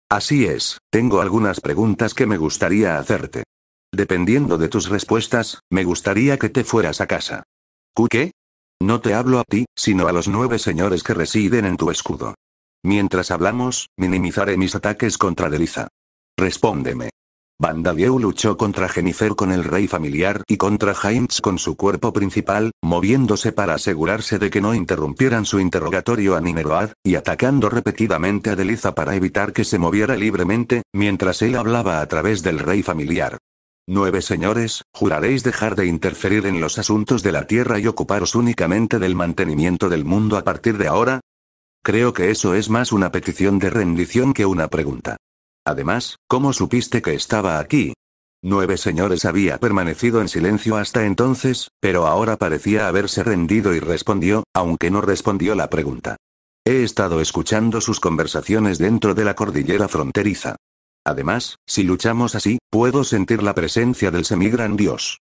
Así es, tengo algunas preguntas que me gustaría hacerte. Dependiendo de tus respuestas, me gustaría que te fueras a casa. ¿Qué? No te hablo a ti, sino a los 9 señores que residen en tu escudo. Mientras hablamos, minimizaré mis ataques contra Delisa. Respóndeme. Vandalieu luchó contra Jennifer con el rey familiar y contra Heinz con su cuerpo principal, moviéndose para asegurarse de que no interrumpieran su interrogatorio a Nineroad, y atacando repetidamente a Delisa para evitar que se moviera libremente, mientras él hablaba a través del rey familiar. 9 señores, ¿juraréis dejar de interferir en los asuntos de la tierra y ocuparos únicamente del mantenimiento del mundo a partir de ahora? Creo que eso es más una petición de rendición que una pregunta. Además, ¿cómo supiste que estaba aquí? 9 señores había permanecido en silencio hasta entonces, pero ahora parecía haberse rendido y respondió, aunque no respondió la pregunta. He estado escuchando sus conversaciones dentro de la cordillera fronteriza. Además, si luchamos así, puedo sentir la presencia del semigran dios.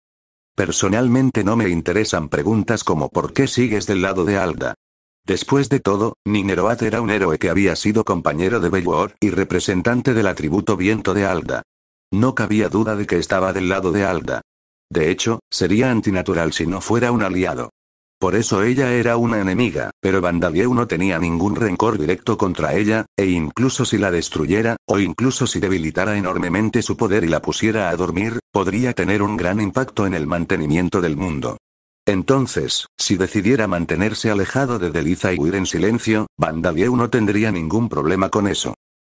Personalmente no me interesan preguntas como ¿por qué sigues del lado de Alda? Después de todo, Nineroad era un héroe que había sido compañero de Belvoir y representante del atributo viento de Alda. No cabía duda de que estaba del lado de Alda. De hecho, sería antinatural si no fuera un aliado. Por eso ella era una enemiga, pero Vandalieu no tenía ningún rencor directo contra ella, e incluso si la destruyera, o incluso si debilitara enormemente su poder y la pusiera a dormir, podría tener un gran impacto en el mantenimiento del mundo. Entonces, si decidiera mantenerse alejado de Delisa y huir en silencio, Vandalieu no tendría ningún problema con eso.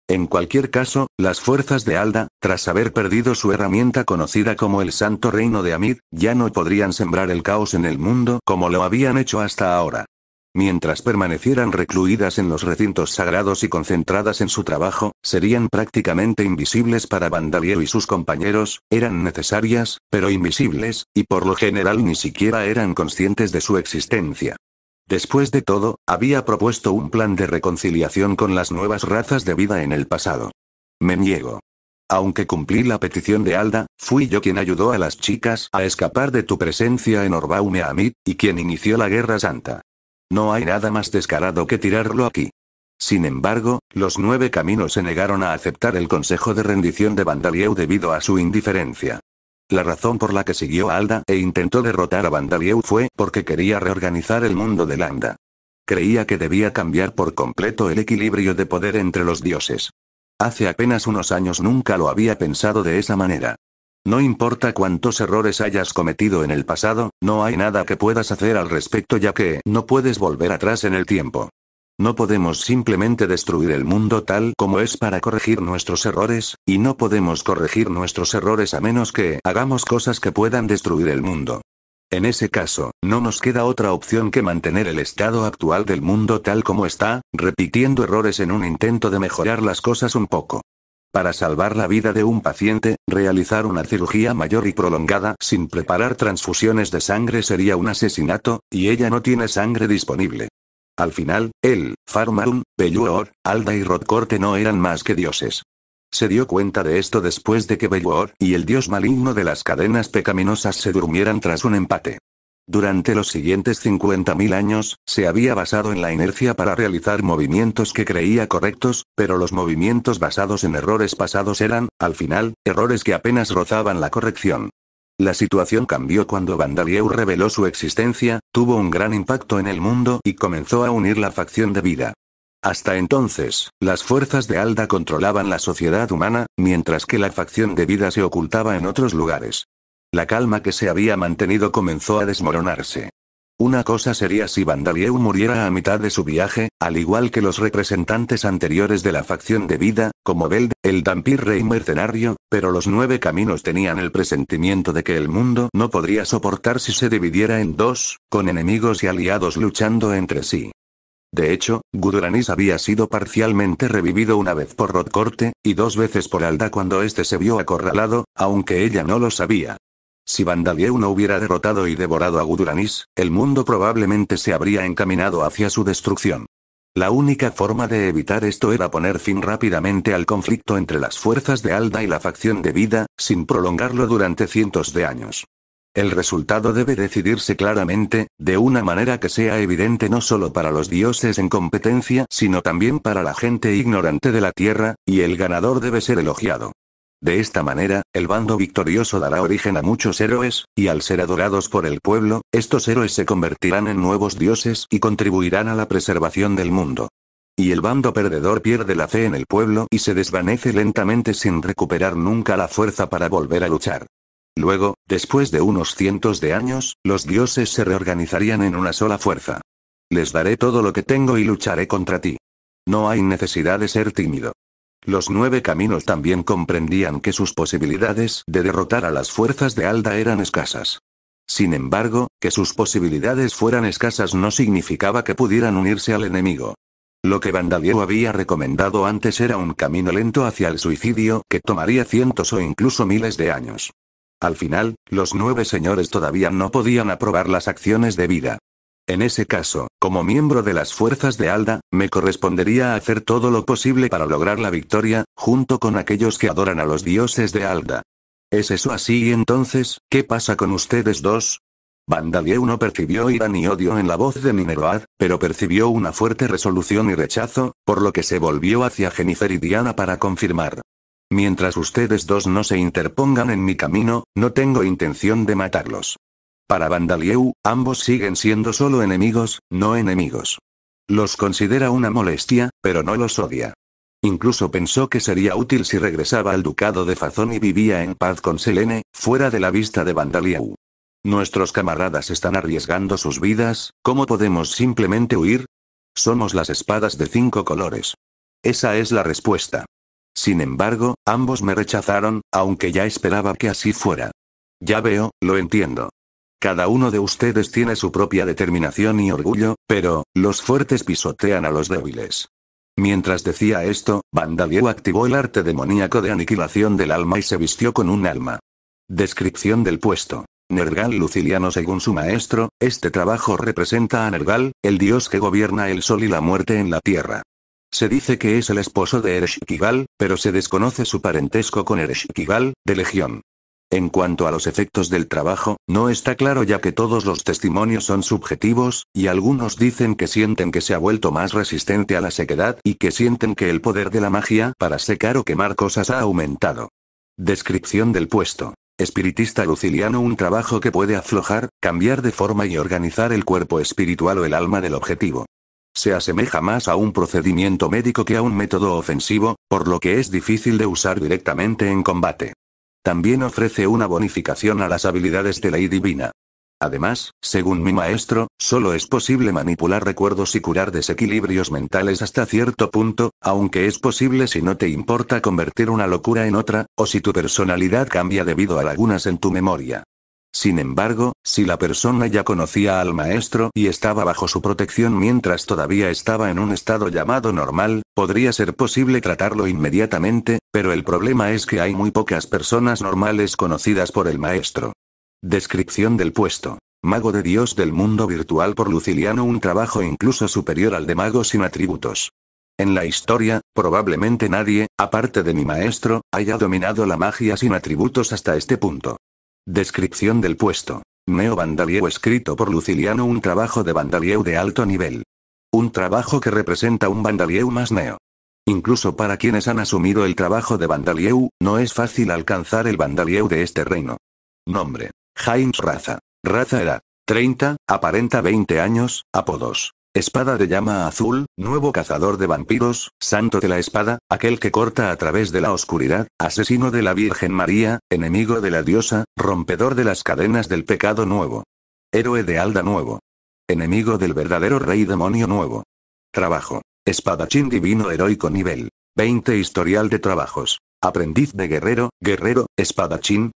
En cualquier caso, las fuerzas de Alda, tras haber perdido su herramienta conocida como el Santo Reino de Amid, ya no podrían sembrar el caos en el mundo como lo habían hecho hasta ahora. Mientras permanecieran recluidas en los recintos sagrados y concentradas en su trabajo, serían prácticamente invisibles para Vandalieu y sus compañeros, eran necesarias, pero invisibles, y por lo general ni siquiera eran conscientes de su existencia. Después de todo, había propuesto un plan de reconciliación con las nuevas razas de vida en el pasado. Me niego. Aunque cumplí la petición de Alda, fui yo quien ayudó a las chicas a escapar de tu presencia en Orbaume Amid, y quien inició la Guerra Santa. No hay nada más descarado que tirarlo aquí. Sin embargo, los 9 caminos se negaron a aceptar el consejo de rendición de Vandalieu debido a su indiferencia. La razón por la que siguió a Alda e intentó derrotar a Vandalieu fue porque quería reorganizar el mundo de Landa. Creía que debía cambiar por completo el equilibrio de poder entre los dioses. Hace apenas unos años nunca lo había pensado de esa manera. No importa cuántos errores hayas cometido en el pasado, no hay nada que puedas hacer al respecto ya que no puedes volver atrás en el tiempo. No podemos simplemente destruir el mundo tal como es para corregir nuestros errores, y no podemos corregir nuestros errores a menos que hagamos cosas que puedan destruir el mundo. En ese caso, no nos queda otra opción que mantener el estado actual del mundo tal como está, repitiendo errores en un intento de mejorar las cosas un poco. Para salvar la vida de un paciente, realizar una cirugía mayor y prolongada sin preparar transfusiones de sangre sería un asesinato, y ella no tiene sangre disponible. Al final, él, Farmaun, Belvoir, Alda y Rodcorte no eran más que dioses. Se dio cuenta de esto después de que Belvoir y el dios maligno de las cadenas pecaminosas se durmieran tras un empate. Durante los siguientes 50.000 años, se había basado en la inercia para realizar movimientos que creía correctos, pero los movimientos basados en errores pasados eran, al final, errores que apenas rozaban la corrección. La situación cambió cuando Vandalieu reveló su existencia, tuvo un gran impacto en el mundo y comenzó a unir la facción de vida. Hasta entonces, las fuerzas de Alda controlaban la sociedad humana, mientras que la facción de vida se ocultaba en otros lugares. La calma que se había mantenido comenzó a desmoronarse. Una cosa sería si Vandalieu muriera a mitad de su viaje, al igual que los representantes anteriores de la facción de vida, como Beld, el Dampir rey mercenario, pero los 9 caminos tenían el presentimiento de que el mundo no podría soportar si se dividiera en dos, con enemigos y aliados luchando entre sí. De hecho, Guduranis había sido parcialmente revivido una vez por Rodcorte, y 2 veces por Alda cuando éste se vio acorralado, aunque ella no lo sabía. Si Bandalieu no hubiera derrotado y devorado a Guduranis, el mundo probablemente se habría encaminado hacia su destrucción. La única forma de evitar esto era poner fin rápidamente al conflicto entre las fuerzas de Alda y la facción de Vida, sin prolongarlo durante cientos de años. El resultado debe decidirse claramente, de una manera que sea evidente no solo para los dioses en competencia, sino también para la gente ignorante de la tierra, y el ganador debe ser elogiado. De esta manera, el bando victorioso dará origen a muchos héroes, y al ser adorados por el pueblo, estos héroes se convertirán en nuevos dioses y contribuirán a la preservación del mundo. Y el bando perdedor pierde la fe en el pueblo y se desvanece lentamente sin recuperar nunca la fuerza para volver a luchar. Luego, después de unos cientos de años, los dioses se reorganizarían en una sola fuerza. Les daré todo lo que tengo y lucharé contra ti. No hay necesidad de ser tímido. Los 9 caminos también comprendían que sus posibilidades de derrotar a las fuerzas de Alda eran escasas. Sin embargo, que sus posibilidades fueran escasas no significaba que pudieran unirse al enemigo. Lo que Bandalieu había recomendado antes era un camino lento hacia el suicidio que tomaría cientos o incluso miles de años. Al final, los 9 señores todavía no podían aprobar las acciones de Vida. En ese caso, como miembro de las fuerzas de Alda, me correspondería hacer todo lo posible para lograr la victoria, junto con aquellos que adoran a los dioses de Alda. ¿Es eso así y entonces, qué pasa con ustedes dos? Bandalieu no percibió ira ni odio en la voz de Nineroad, pero percibió una fuerte resolución y rechazo, por lo que se volvió hacia Jennifer y Diana para confirmar. Mientras ustedes dos no se interpongan en mi camino, no tengo intención de matarlos. Para Bandalieu, ambos siguen siendo solo enemigos, no enemigos. Los considera una molestia, pero no los odia. Incluso pensó que sería útil si regresaba al ducado de Fazón y vivía en paz con Selene, fuera de la vista de Bandalieu. Nuestros camaradas están arriesgando sus vidas, ¿cómo podemos simplemente huir? Somos las espadas de 5 colores. Esa es la respuesta. Sin embargo, ambos me rechazaron, aunque ya esperaba que así fuera. Ya veo, lo entiendo. Cada uno de ustedes tiene su propia determinación y orgullo, pero, los fuertes pisotean a los débiles. Mientras decía esto, Bandalieu activó el arte demoníaco de aniquilación del alma y se vistió con un alma. Descripción del puesto. Nergal Luciliano. Según su maestro, este trabajo representa a Nergal, el dios que gobierna el sol y la muerte en la tierra. Se dice que es el esposo de Ereshkigal, pero se desconoce su parentesco con Ereshkigal, de Legión. En cuanto a los efectos del trabajo, no está claro ya que todos los testimonios son subjetivos, y algunos dicen que sienten que se ha vuelto más resistente a la sequedad y que sienten que el poder de la magia para secar o quemar cosas ha aumentado. Descripción del puesto. Espiritista Luciliano. Un trabajo que puede aflojar, cambiar de forma y organizar el cuerpo espiritual o el alma del objetivo. Se asemeja más a un procedimiento médico que a un método ofensivo, por lo que es difícil de usar directamente en combate. También ofrece una bonificación a las habilidades de ley divina. Además, según mi maestro, solo es posible manipular recuerdos y curar desequilibrios mentales hasta cierto punto, aunque es posible si no te importa convertir una locura en otra, o si tu personalidad cambia debido a lagunas en tu memoria. Sin embargo, si la persona ya conocía al maestro y estaba bajo su protección mientras todavía estaba en un estado llamado normal, podría ser posible tratarlo inmediatamente, pero el problema es que hay muy pocas personas normales conocidas por el maestro. Descripción del puesto. Mago de Dios del mundo virtual por Luciliano. Un trabajo incluso superior al de mago sin atributos. En la historia, probablemente nadie, aparte de mi maestro, haya dominado la magia sin atributos hasta este punto. Descripción del puesto. Neo Bandalieu. Escrito por Luciliano. Un trabajo de Bandalieu de alto nivel. Un trabajo que representa un Bandalieu más Neo. Incluso para quienes han asumido el trabajo de Bandalieu, no es fácil alcanzar el Bandalieu de este reino. Nombre: James. Raza: edad: 30, aparenta 20 años, apodos: Espada de llama azul, nuevo cazador de vampiros, santo de la espada, aquel que corta a través de la oscuridad, asesino de la Virgen María, enemigo de la diosa, rompedor de las cadenas del pecado nuevo. Héroe de Alda nuevo. Enemigo del verdadero rey demonio nuevo. Trabajo: espadachín divino heroico nivel 20. Historial de trabajos: Aprendiz de guerrero, guerrero, espadachín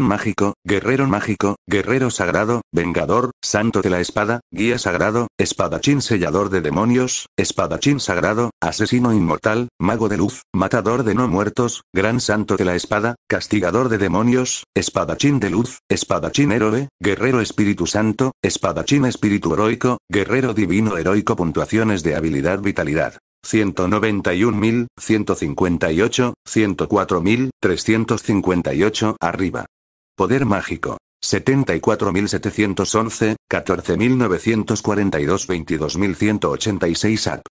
mágico, guerrero sagrado, vengador, santo de la espada, guía sagrado, espadachín sellador de demonios, espadachín sagrado, asesino inmortal, mago de luz, matador de no muertos, gran santo de la espada, castigador de demonios, espadachín de luz, espadachín héroe, guerrero espíritu santo, espadachín espíritu heroico, guerrero divino heroico. Puntuaciones de habilidad vitalidad. 191.000, 158, 104.358 arriba. Poder mágico. 74.711, 14.942, 22.186 up.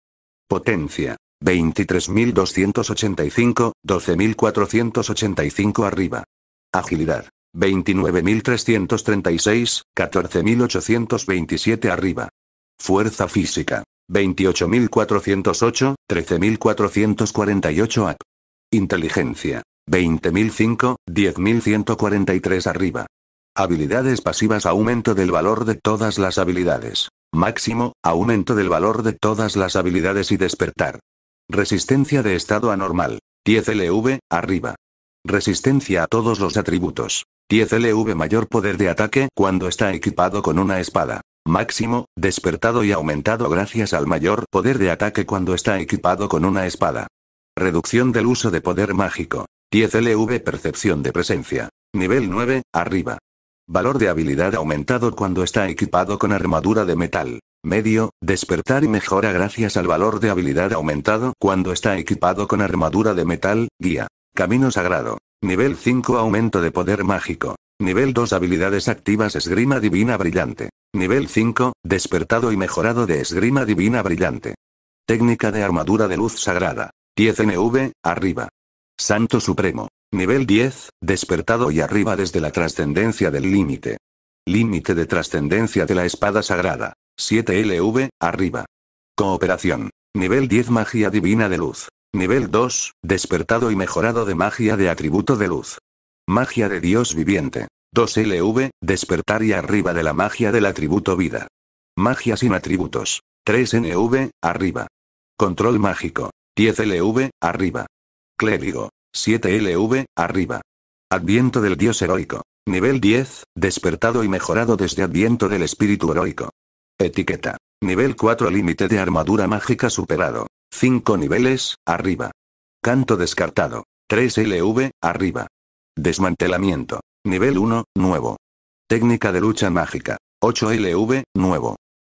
Potencia. 23.285, 12.485 arriba. Agilidad. 29.336, 14.827 arriba. Fuerza física. 28.408, 13.448 up. Inteligencia. 20.005, 10.143 arriba. Habilidades pasivas. Aumento del valor de todas las habilidades. Máximo, aumento del valor de todas las habilidades y despertar. Resistencia de estado anormal. 10 LV, arriba. Resistencia a todos los atributos. 10 LV. Mayor poder de ataque cuando está equipado con una espada. Máximo, despertado y aumentado gracias al mayor poder de ataque cuando está equipado con una espada. Reducción del uso de poder mágico. 10 LV. Percepción de presencia. Nivel 9, arriba. Valor de habilidad aumentado cuando está equipado con armadura de metal. Medio, despertar y mejora gracias al valor de habilidad aumentado cuando está equipado con armadura de metal, guía. Camino sagrado. Nivel 5. Aumento de poder mágico. Nivel 2. Habilidades activas. Esgrima divina brillante. Nivel 5, despertado y mejorado de esgrima divina brillante. Técnica de armadura de luz sagrada. 10 NV, arriba. Santo supremo. Nivel 10, despertado y arriba desde la trascendencia del límite. Límite de trascendencia de la espada sagrada. 7 LV, arriba. Cooperación. Nivel 10. Magia divina de luz. Nivel 2, despertado y mejorado de magia de atributo de luz. Magia de Dios viviente. 2 LV, despertar y arriba de la magia del atributo vida. Magia sin atributos. 3 NV, arriba. Control mágico. 10 LV, arriba. Clérigo. 7 LV, arriba. Adviento del Dios heroico. Nivel 10, despertado y mejorado desde Adviento del Espíritu heroico. Etiqueta. Nivel 4. Límite de armadura mágica superado. 5 niveles, arriba. Canto descartado. 3 LV, arriba. Desmantelamiento. Nivel 1, nuevo. Técnica de lucha mágica. 8 LV, nuevo.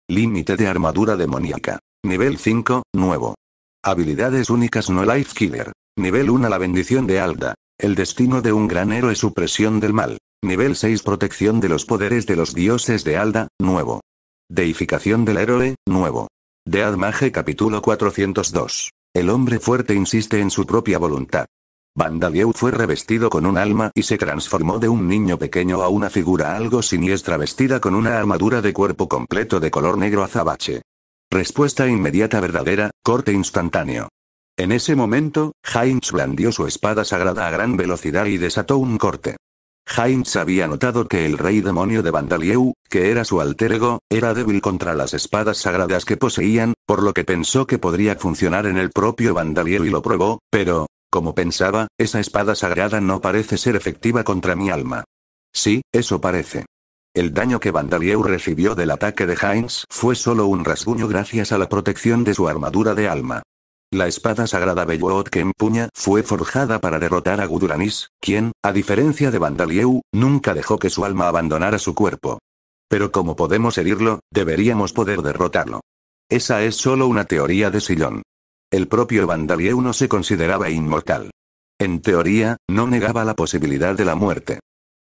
Límite de armadura demoníaca. Nivel 5, nuevo. Habilidades únicas no life killer. Nivel 1. La bendición de Alda. El destino de un gran héroe. Supresión del mal. Nivel 6. Protección de los poderes de los dioses de Alda, nuevo. Deificación del héroe, nuevo. Death Mage capítulo 402. El hombre fuerte insiste en su propia voluntad. Vandalieu fue revestido con un alma y se transformó de un niño pequeño a una figura algo siniestra vestida con una armadura de cuerpo completo de color negro azabache. Respuesta inmediata verdadera, corte instantáneo. En ese momento, Heinz blandió su espada sagrada a gran velocidad y desató un corte. Heinz había notado que el rey demonio de Vandalieu, que era su alter ego, era débil contra las espadas sagradas que poseían, por lo que pensó que podría funcionar en el propio Vandalieu y lo probó, pero, como pensaba, esa espada sagrada no parece ser efectiva contra mi alma. Sí, eso parece. El daño que Vandalieu recibió del ataque de Heinz fue solo un rasguño gracias a la protección de su armadura de alma. La espada sagrada Belloot que empuña fue forjada para derrotar a Guduranis, quien, a diferencia de Vandalieu, nunca dejó que su alma abandonara su cuerpo. Pero como podemos herirlo, deberíamos poder derrotarlo. Esa es solo una teoría de sillón. El propio Vandalieu no se consideraba inmortal. En teoría, no negaba la posibilidad de la muerte.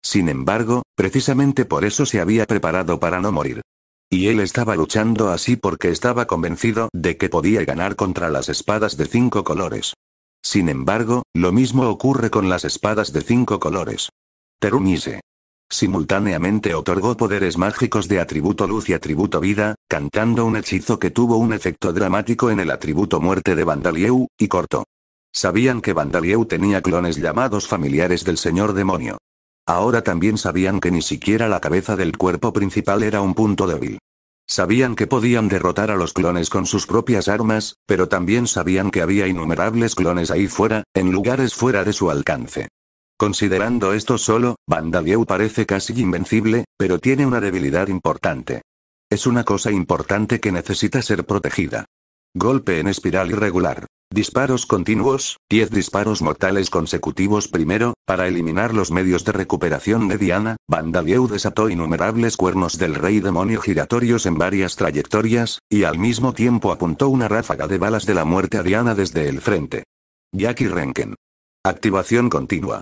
Sin embargo, precisamente por eso se había preparado para no morir. Y él estaba luchando así porque estaba convencido de que podía ganar contra las espadas de 5 colores. Sin embargo, lo mismo ocurre con las espadas de 5 colores. Terumise. Simultáneamente otorgó poderes mágicos de atributo luz y atributo vida, cantando un hechizo que tuvo un efecto dramático en el atributo muerte de Vandalieu, y cortó. Sabían que Vandalieu tenía clones llamados familiares del señor demonio. Ahora también sabían que ni siquiera la cabeza del cuerpo principal era un punto débil. Sabían que podían derrotar a los clones con sus propias armas, pero también sabían que había innumerables clones ahí fuera, en lugares fuera de su alcance. Considerando esto solo, Bandalieu parece casi invencible, pero tiene una debilidad importante. Es una cosa importante que necesita ser protegida. Golpe en espiral irregular. Disparos continuos, 10 disparos mortales consecutivos primero, para eliminar los medios de recuperación de Diana, Bandalieu desató innumerables cuernos del rey demonio giratorios en varias trayectorias, y al mismo tiempo apuntó una ráfaga de balas de la muerte a Diana desde el frente. Jackie Rankin. Activación continua.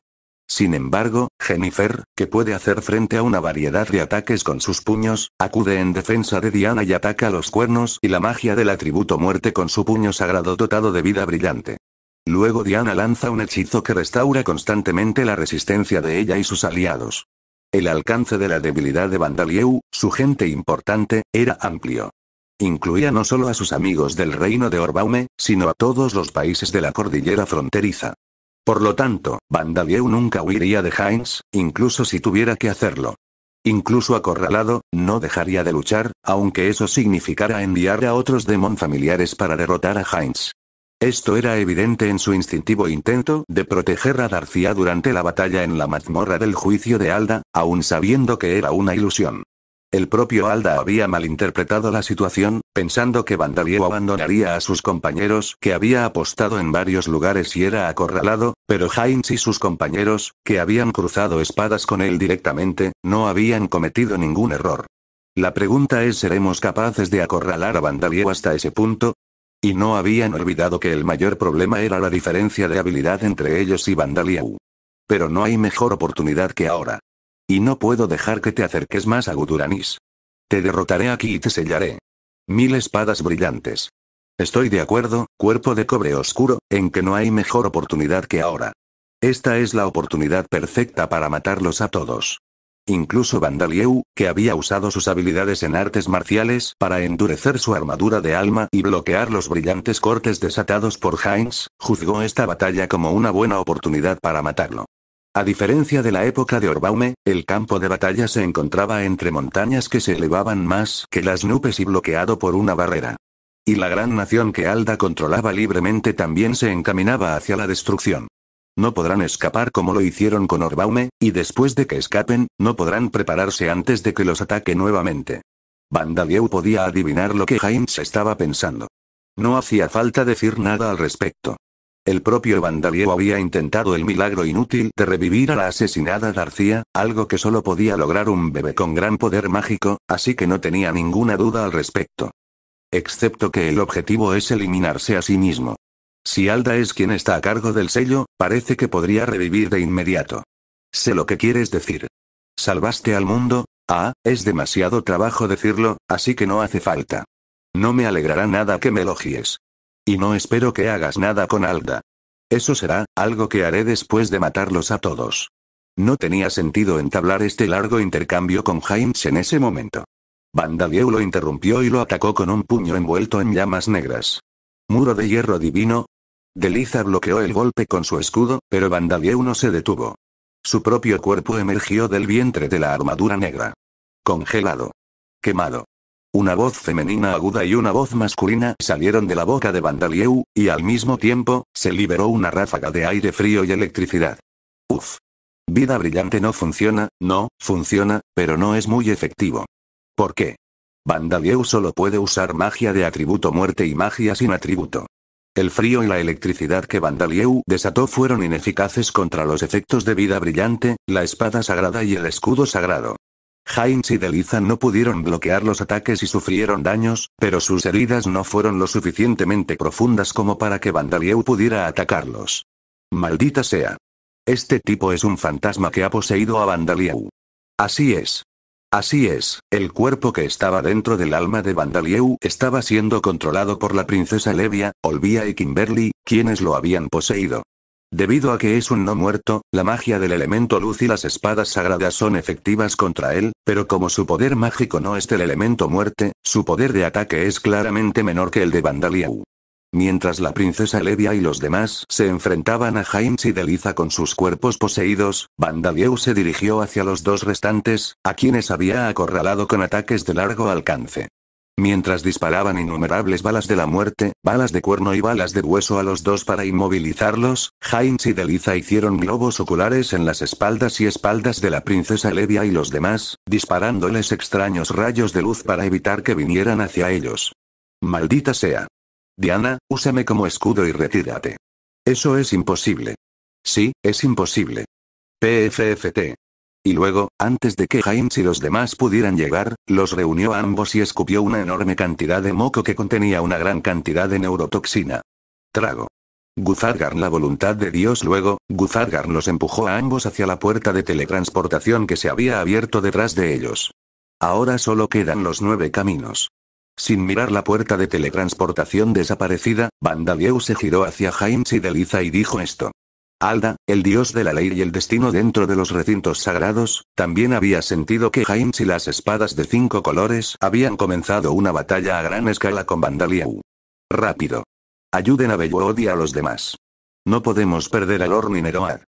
Sin embargo, Jennifer, que puede hacer frente a una variedad de ataques con sus puños, acude en defensa de Diana y ataca los cuernos y la magia del atributo muerte con su puño sagrado dotado de vida brillante. Luego Diana lanza un hechizo que restaura constantemente la resistencia de ella y sus aliados. El alcance de la debilidad de Bandalieu, su gente importante, era amplio. Incluía no solo a sus amigos del reino de Orbaume, sino a todos los países de la cordillera fronteriza. Por lo tanto, Bandalieu nunca huiría de Heinz, incluso si tuviera que hacerlo. Incluso acorralado, no dejaría de luchar, aunque eso significara enviar a otros demon familiares para derrotar a Heinz. Esto era evidente en su instintivo intento de proteger a Darcia durante la batalla en la mazmorra del juicio de Alda, aun sabiendo que era una ilusión. El propio Alda había malinterpretado la situación, pensando que Bandalieu abandonaría a sus compañeros que había apostado en varios lugares y era acorralado, pero Heinz y sus compañeros, que habían cruzado espadas con él directamente, no habían cometido ningún error. La pregunta es: ¿seremos capaces de acorralar a Bandalieu hasta ese punto? Y no habían olvidado que el mayor problema era la diferencia de habilidad entre ellos y Bandalieu. Pero no hay mejor oportunidad que ahora. Y no puedo dejar que te acerques más a Guduranis. Te derrotaré aquí y te sellaré. 1000 espadas brillantes. Estoy de acuerdo, cuerpo de cobre oscuro, en que no hay mejor oportunidad que ahora. Esta es la oportunidad perfecta para matarlos a todos. Incluso Bandalieu, que había usado sus habilidades en artes marciales para endurecer su armadura de alma y bloquear los brillantes cortes desatados por Heinz, juzgó esta batalla como una buena oportunidad para matarlo. A diferencia de la época de Orbaume, el campo de batalla se encontraba entre montañas que se elevaban más que las nubes y bloqueado por una barrera. Y la gran nación que Alda controlaba libremente también se encaminaba hacia la destrucción. No podrán escapar como lo hicieron con Orbaume, y después de que escapen, no podrán prepararse antes de que los ataque nuevamente. Bandalieu podía adivinar lo que Heinz estaba pensando. No hacía falta decir nada al respecto. El propio Bandalieu había intentado el milagro inútil de revivir a la asesinada Darcia, algo que solo podía lograr un bebé con gran poder mágico, así que no tenía ninguna duda al respecto. Excepto que el objetivo es eliminarse a sí mismo. Si Alda es quien está a cargo del sello, parece que podría revivir de inmediato. Sé lo que quieres decir. ¿Salvaste al mundo? Ah, es demasiado trabajo decirlo, así que no hace falta. No me alegrará nada que me elogies. Y no espero que hagas nada con Alda. Eso será algo que haré después de matarlos a todos. No tenía sentido entablar este largo intercambio con Heinz en ese momento. Bandalieu lo interrumpió y lo atacó con un puño envuelto en llamas negras. Muro de hierro divino. Deliza bloqueó el golpe con su escudo, pero Bandalieu no se detuvo. Su propio cuerpo emergió del vientre de la armadura negra. Congelado. Quemado. Una voz femenina aguda y una voz masculina salieron de la boca de Bandalieu, y al mismo tiempo, se liberó una ráfaga de aire frío y electricidad. Uf. Vida brillante no funciona, pero no es muy efectivo. ¿Por qué? Bandalieu solo puede usar magia de atributo muerte y magia sin atributo. El frío y la electricidad que Bandalieu desató fueron ineficaces contra los efectos de vida brillante, la espada sagrada y el escudo sagrado. Heinz y Deliza no pudieron bloquear los ataques y sufrieron daños, pero sus heridas no fueron lo suficientemente profundas como para que Bandalieu pudiera atacarlos. Maldita sea. Este tipo es un fantasma que ha poseído a Bandalieu. Así es. Así es, el cuerpo que estaba dentro del alma de Bandalieu estaba siendo controlado por la princesa Levia, Olvia y Kimberly, quienes lo habían poseído. Debido a que es un no muerto, la magia del elemento luz y las espadas sagradas son efectivas contra él, pero como su poder mágico no es del elemento muerte, su poder de ataque es claramente menor que el de Bandalieu. Mientras la princesa Levia y los demás se enfrentaban a Heinz y Deliza con sus cuerpos poseídos, Bandalieu se dirigió hacia los dos restantes, a quienes había acorralado con ataques de largo alcance. Mientras disparaban innumerables balas de la muerte, balas de cuerno y balas de hueso a los dos para inmovilizarlos, Heinz y Deliza hicieron globos oculares en las espaldas y espaldas de la princesa Levia y los demás, disparándoles extraños rayos de luz para evitar que vinieran hacia ellos. Maldita sea. Diana, úsame como escudo y retírate. Eso es imposible. Sí, es imposible. PFFT. Y luego, antes de que Heinz y los demás pudieran llegar, los reunió a ambos y escupió una enorme cantidad de moco que contenía una gran cantidad de neurotoxina. Trago. Guzargarn, la voluntad de Dios. Luego, Guzargarn los empujó a ambos hacia la puerta de teletransportación que se había abierto detrás de ellos. Ahora solo quedan los 9 caminos. Sin mirar la puerta de teletransportación desaparecida, Vandalieu se giró hacia Heinz y Deliza y dijo esto. Alda, el dios de la ley y el destino dentro de los recintos sagrados, también había sentido que Heinz y las espadas de 5 colores habían comenzado una batalla a gran escala con Vandalieu. Rápido. Ayuden a Belwood y a los demás. No podemos perder a Lord Mineroad.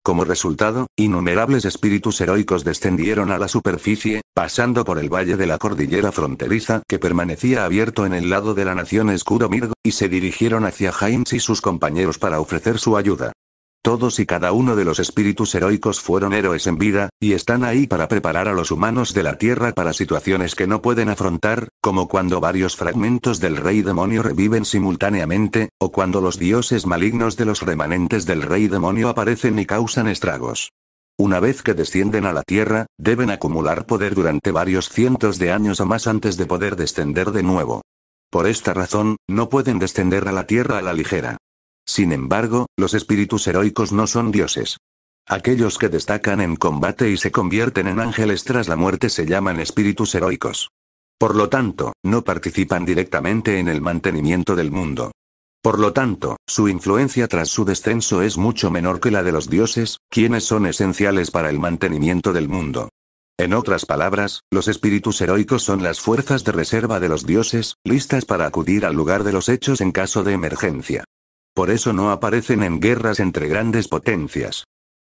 Como resultado, innumerables espíritus heroicos descendieron a la superficie, pasando por el valle de la cordillera fronteriza que permanecía abierto en el lado de la nación Escudo Mirgo, y se dirigieron hacia Heinz y sus compañeros para ofrecer su ayuda. Todos y cada uno de los espíritus heroicos fueron héroes en vida, y están ahí para preparar a los humanos de la Tierra para situaciones que no pueden afrontar, como cuando varios fragmentos del Rey Demonio reviven simultáneamente, o cuando los dioses malignos de los remanentes del Rey Demonio aparecen y causan estragos. Una vez que descienden a la Tierra, deben acumular poder durante varios cientos de años o más antes de poder descender de nuevo. Por esta razón, no pueden descender a la Tierra a la ligera. Sin embargo, los espíritus heroicos no son dioses. Aquellos que destacan en combate y se convierten en ángeles tras la muerte se llaman espíritus heroicos. Por lo tanto, no participan directamente en el mantenimiento del mundo. Por lo tanto, su influencia tras su descenso es mucho menor que la de los dioses, quienes son esenciales para el mantenimiento del mundo. En otras palabras, los espíritus heroicos son las fuerzas de reserva de los dioses, listas para acudir al lugar de los hechos en caso de emergencia. Por eso no aparecen en guerras entre grandes potencias.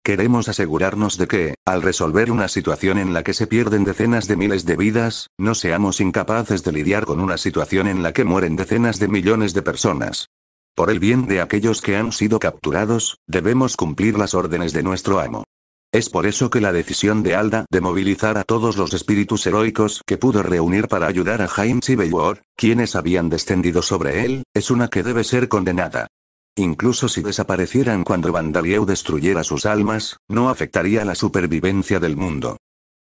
Queremos asegurarnos de que, al resolver una situación en la que se pierden decenas de miles de vidas, no seamos incapaces de lidiar con una situación en la que mueren decenas de millones de personas. Por el bien de aquellos que han sido capturados, debemos cumplir las órdenes de nuestro amo. Es por eso que la decisión de Alda de movilizar a todos los espíritus heroicos que pudo reunir para ayudar a Heinz y Belwood, quienes habían descendido sobre él, es una que debe ser condenada. Incluso si desaparecieran cuando Vandalieu destruyera sus almas, no afectaría la supervivencia del mundo.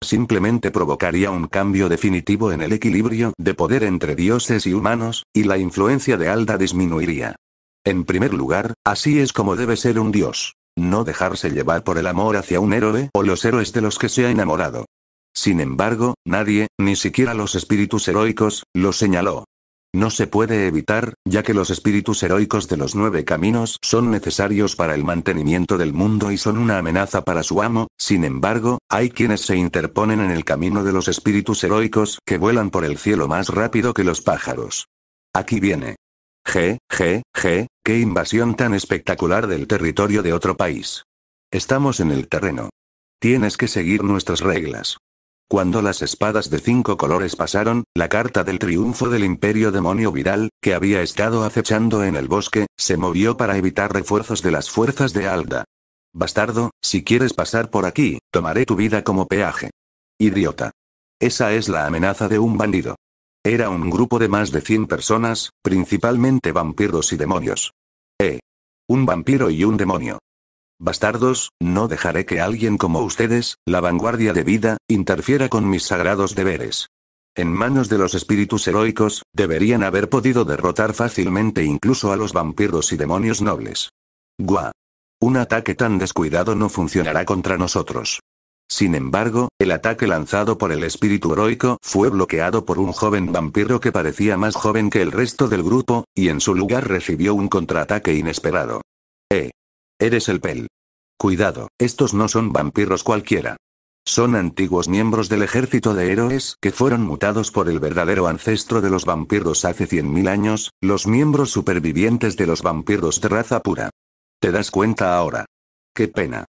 Simplemente provocaría un cambio definitivo en el equilibrio de poder entre dioses y humanos, y la influencia de Alda disminuiría. En primer lugar, así es como debe ser un dios. No dejarse llevar por el amor hacia un héroe o los héroes de los que se ha enamorado. Sin embargo, nadie, ni siquiera los espíritus heroicos, lo señaló. No se puede evitar, ya que los espíritus heroicos de los 9 caminos son necesarios para el mantenimiento del mundo y son una amenaza para su amo. Sin embargo, hay quienes se interponen en el camino de los espíritus heroicos que vuelan por el cielo más rápido que los pájaros. Aquí viene. Qué invasión tan espectacular del territorio de otro país. Estamos en el terreno. Tienes que seguir nuestras reglas. Cuando las espadas de 5 colores pasaron, la carta del triunfo del Imperio Demonio Viral, que había estado acechando en el bosque, se movió para evitar refuerzos de las fuerzas de Alda. Bastardo, si quieres pasar por aquí, tomaré tu vida como peaje. Idiota. Esa es la amenaza de un bandido. Era un grupo de más de 100 personas, principalmente vampiros y demonios. Un vampiro y un demonio. Bastardos, no dejaré que alguien como ustedes, la vanguardia de vida, interfiera con mis sagrados deberes. En manos de los espíritus heroicos, deberían haber podido derrotar fácilmente incluso a los vampiros y demonios nobles. Un ataque tan descuidado no funcionará contra nosotros. Sin embargo, el ataque lanzado por el espíritu heroico fue bloqueado por un joven vampiro que parecía más joven que el resto del grupo, y en su lugar recibió un contraataque inesperado. Eres el Pel. Cuidado, estos no son vampiros cualquiera. Son antiguos miembros del ejército de héroes que fueron mutados por el verdadero ancestro de los vampiros hace 100.000 años, los miembros supervivientes de los vampiros de raza pura. ¿Te das cuenta ahora? ¡Qué pena!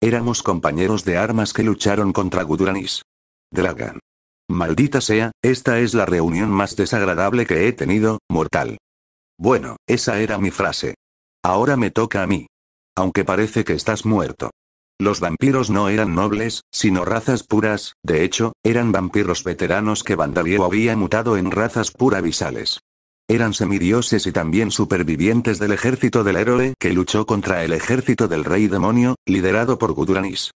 Éramos compañeros de armas que lucharon contra Guduranis. Dragan. Maldita sea, esta es la reunión más desagradable que he tenido, mortal. Bueno, esa era mi frase. Ahora me toca a mí. Aunque parece que estás muerto. Los vampiros no eran nobles, sino razas puras, de hecho, eran vampiros veteranos que Vandaliego había mutado en razas pura abisales. Eran semidioses y también supervivientes del ejército del héroe que luchó contra el ejército del rey demonio, liderado por Guduranis.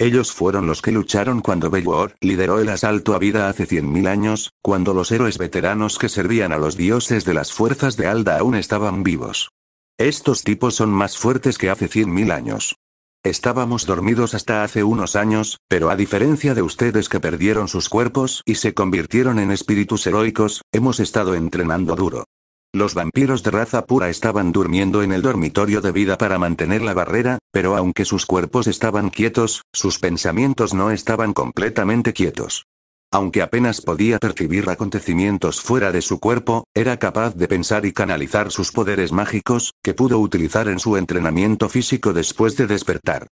Ellos fueron los que lucharon cuando Beowulf lideró el asalto a Vida hace 100.000 años, cuando los héroes veteranos que servían a los dioses de las fuerzas de Alda aún estaban vivos. Estos tipos son más fuertes que hace 100.000 años. Estábamos dormidos hasta hace unos años, pero a diferencia de ustedes que perdieron sus cuerpos y se convirtieron en espíritus heroicos, hemos estado entrenando duro. Los vampiros de raza pura estaban durmiendo en el dormitorio de Vida para mantener la barrera, pero aunque sus cuerpos estaban quietos, sus pensamientos no estaban completamente quietos. Aunque apenas podía percibir acontecimientos fuera de su cuerpo, era capaz de pensar y canalizar sus poderes mágicos, que pudo utilizar en su entrenamiento físico después de despertar.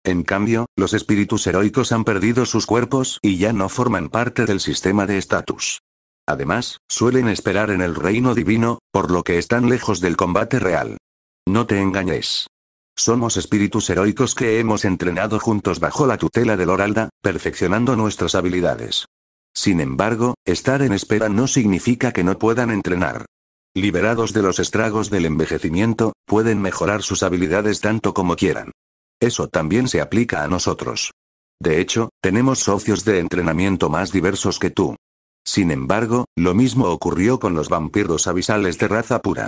En cambio, los espíritus heroicos han perdido sus cuerpos y ya no forman parte del sistema de estatus. Además, suelen esperar en el reino divino, por lo que están lejos del combate real. No te engañes. Somos espíritus heroicos que hemos entrenado juntos bajo la tutela de Lord Alda, perfeccionando nuestras habilidades. Sin embargo, estar en espera no significa que no puedan entrenar. Liberados de los estragos del envejecimiento, pueden mejorar sus habilidades tanto como quieran. Eso también se aplica a nosotros. De hecho, tenemos socios de entrenamiento más diversos que tú. Sin embargo, lo mismo ocurrió con los vampiros abisales de raza pura.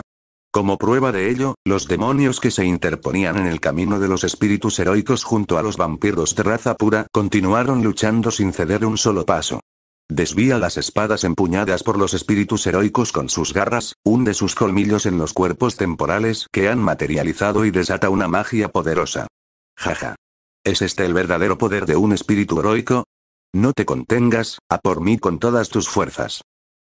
Como prueba de ello, los demonios que se interponían en el camino de los espíritus heroicos junto a los vampiros de raza pura continuaron luchando sin ceder un solo paso. Desvía las espadas empuñadas por los espíritus heroicos con sus garras, hunde sus colmillos en los cuerpos temporales que han materializado y desata una magia poderosa. Jaja. ¿Es este el verdadero poder de un espíritu heroico? No te contengas, a por mí con todas tus fuerzas.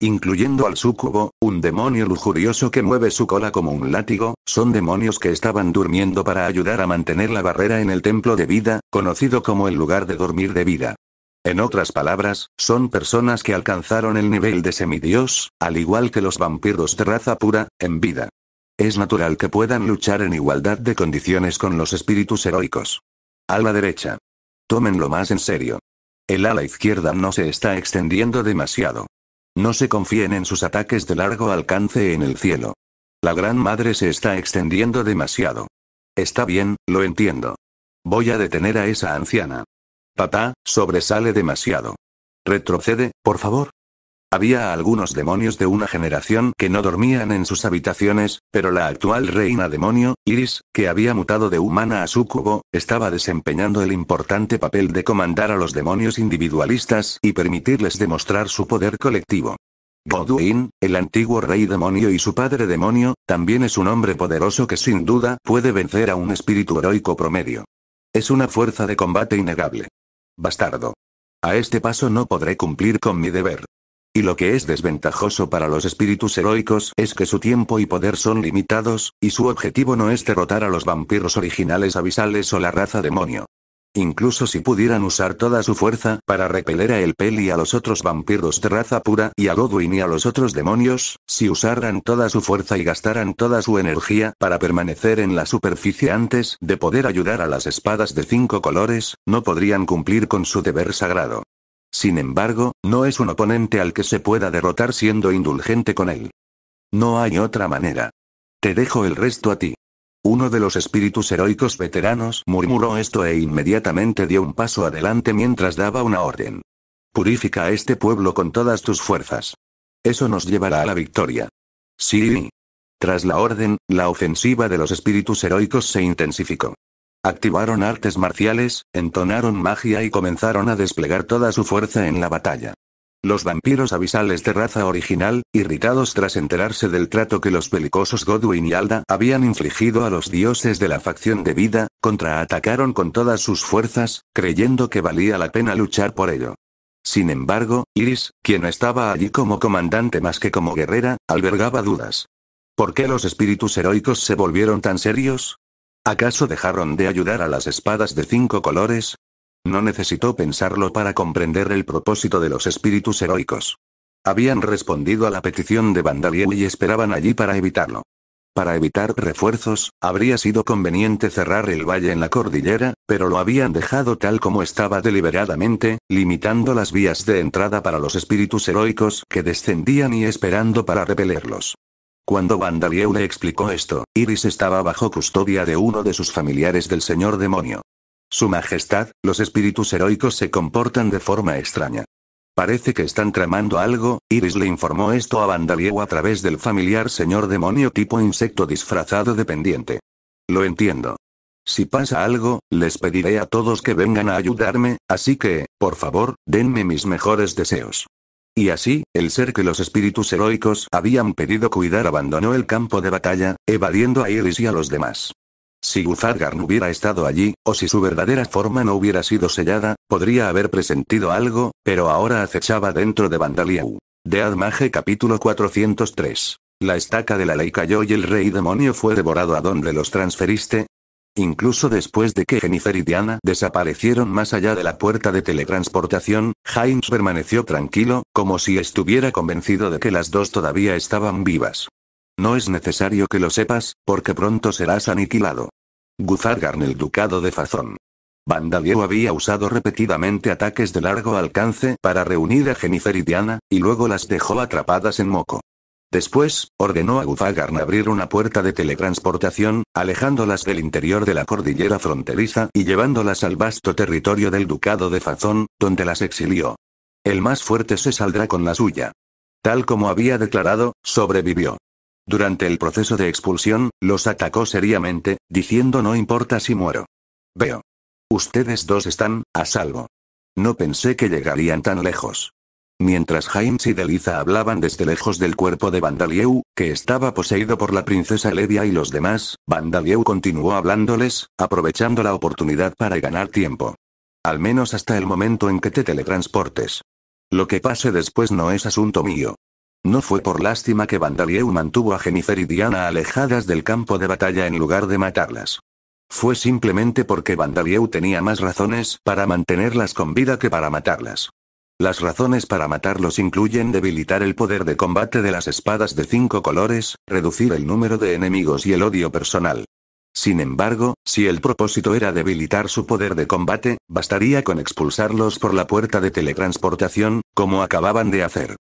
Incluyendo al súcubo, un demonio lujurioso que mueve su cola como un látigo, son demonios que estaban durmiendo para ayudar a mantener la barrera en el templo de Vida, conocido como el lugar de dormir de Vida. En otras palabras, son personas que alcanzaron el nivel de semidios, al igual que los vampiros de raza pura, en Vida. Es natural que puedan luchar en igualdad de condiciones con los espíritus heroicos. Ala derecha. Tómenlo más en serio. El ala izquierda no se está extendiendo demasiado. No se confíen en sus ataques de largo alcance en el cielo. La Gran Madre se está extendiendo demasiado. Está bien, lo entiendo. Voy a detener a esa anciana. Papá, sobresale demasiado. Retrocede, por favor. Había algunos demonios de una generación que no dormían en sus habitaciones, pero la actual reina demonio, Iris, que había mutado de humana a súcubo, estaba desempeñando el importante papel de comandar a los demonios individualistas y permitirles demostrar su poder colectivo. Godwyn, el antiguo rey demonio y su padre demonio, también es un hombre poderoso que sin duda puede vencer a un espíritu heroico promedio. Es una fuerza de combate innegable. Bastardo. A este paso no podré cumplir con mi deber. Y lo que es desventajoso para los espíritus heroicos es que su tiempo y poder son limitados, y su objetivo no es derrotar a los vampiros originales abisales o la raza demonio. Incluso si pudieran usar toda su fuerza para repeler a Elpel y a los otros vampiros de raza pura y a Godwyn y a los otros demonios, si usaran toda su fuerza y gastaran toda su energía para permanecer en la superficie antes de poder ayudar a las espadas de 5 colores, no podrían cumplir con su deber sagrado. Sin embargo, no es un oponente al que se pueda derrotar siendo indulgente con él. No hay otra manera. Te dejo el resto a ti. Uno de los espíritus heroicos veteranos murmuró esto e inmediatamente dio un paso adelante mientras daba una orden. Purifica a este pueblo con todas tus fuerzas. Eso nos llevará a la victoria. Sí. Tras la orden, la ofensiva de los espíritus heroicos se intensificó. Activaron artes marciales, entonaron magia y comenzaron a desplegar toda su fuerza en la batalla. Los vampiros abisales de raza original, irritados tras enterarse del trato que los belicosos Godwyn y Alda habían infligido a los dioses de la facción de Vida, contraatacaron con todas sus fuerzas, creyendo que valía la pena luchar por ello. Sin embargo, Iris, quien estaba allí como comandante más que como guerrera, albergaba dudas. ¿Por qué los espíritus heroicos se volvieron tan serios? ¿Acaso dejaron de ayudar a las espadas de 5 colores? no necesitó pensarlo para comprender el propósito de los espíritus heroicos. Habían respondido a la petición de Bandalieu y esperaban allí para evitarlo. Para evitar refuerzos, habría sido conveniente cerrar el valle en la cordillera, pero lo habían dejado tal como estaba deliberadamente, limitando las vías de entrada para los espíritus heroicos que descendían y esperando para repelerlos. Cuando Bandalieu le explicó esto, Iris estaba bajo custodia de uno de sus familiares del señor demonio. Su Majestad, los espíritus heroicos se comportan de forma extraña. Parece que están tramando algo. Iris le informó esto a Bandalieu a través del familiar señor demonio tipo insecto disfrazado de pendiente. Lo entiendo. Si pasa algo, les pediré a todos que vengan a ayudarme, así que, por favor, denme mis mejores deseos. Y así, el ser que los espíritus heroicos habían pedido cuidar abandonó el campo de batalla, evadiendo a Iris y a los demás. Si Guzargar no hubiera estado allí, o si su verdadera forma no hubiera sido sellada, podría haber presentido algo, pero ahora acechaba dentro de Bandalieu. De Admage capítulo 403. La estaca de la ley cayó y el rey demonio fue devorado. ¿A dónde los transferiste? Incluso después de que Jennifer y Diana desaparecieron más allá de la puerta de teletransportación, James permaneció tranquilo, como si estuviera convencido de que las dos todavía estaban vivas. No es necesario que lo sepas, porque pronto serás aniquilado. Guzargar en el ducado de Fazón. Bandalieu había usado repetidamente ataques de largo alcance para reunir a Jennifer y Diana, y luego las dejó atrapadas en Moco. Después, ordenó a Guzargar abrir una puerta de teletransportación, alejándolas del interior de la cordillera fronteriza y llevándolas al vasto territorio del ducado de Fazón, donde las exilió. El más fuerte se saldrá con la suya. Tal como había declarado, sobrevivió. Durante el proceso de expulsión, los atacó seriamente, diciendo: no importa si muero. Veo. Ustedes dos están a salvo. No pensé que llegarían tan lejos. Mientras James y Deliza hablaban desde lejos del cuerpo de Bandalieu, que estaba poseído por la princesa Levia y los demás, Bandalieu continuó hablándoles, aprovechando la oportunidad para ganar tiempo. Al menos hasta el momento en que te teletransportes. Lo que pase después no es asunto mío. No fue por lástima que Bandalieu mantuvo a Jennifer y Diana alejadas del campo de batalla en lugar de matarlas. Fue simplemente porque Bandalieu tenía más razones para mantenerlas con vida que para matarlas. Las razones para matarlos incluyen debilitar el poder de combate de las espadas de 5 colores, reducir el número de enemigos y el odio personal. Sin embargo, si el propósito era debilitar su poder de combate, bastaría con expulsarlos por la puerta de teletransportación, como acababan de hacer.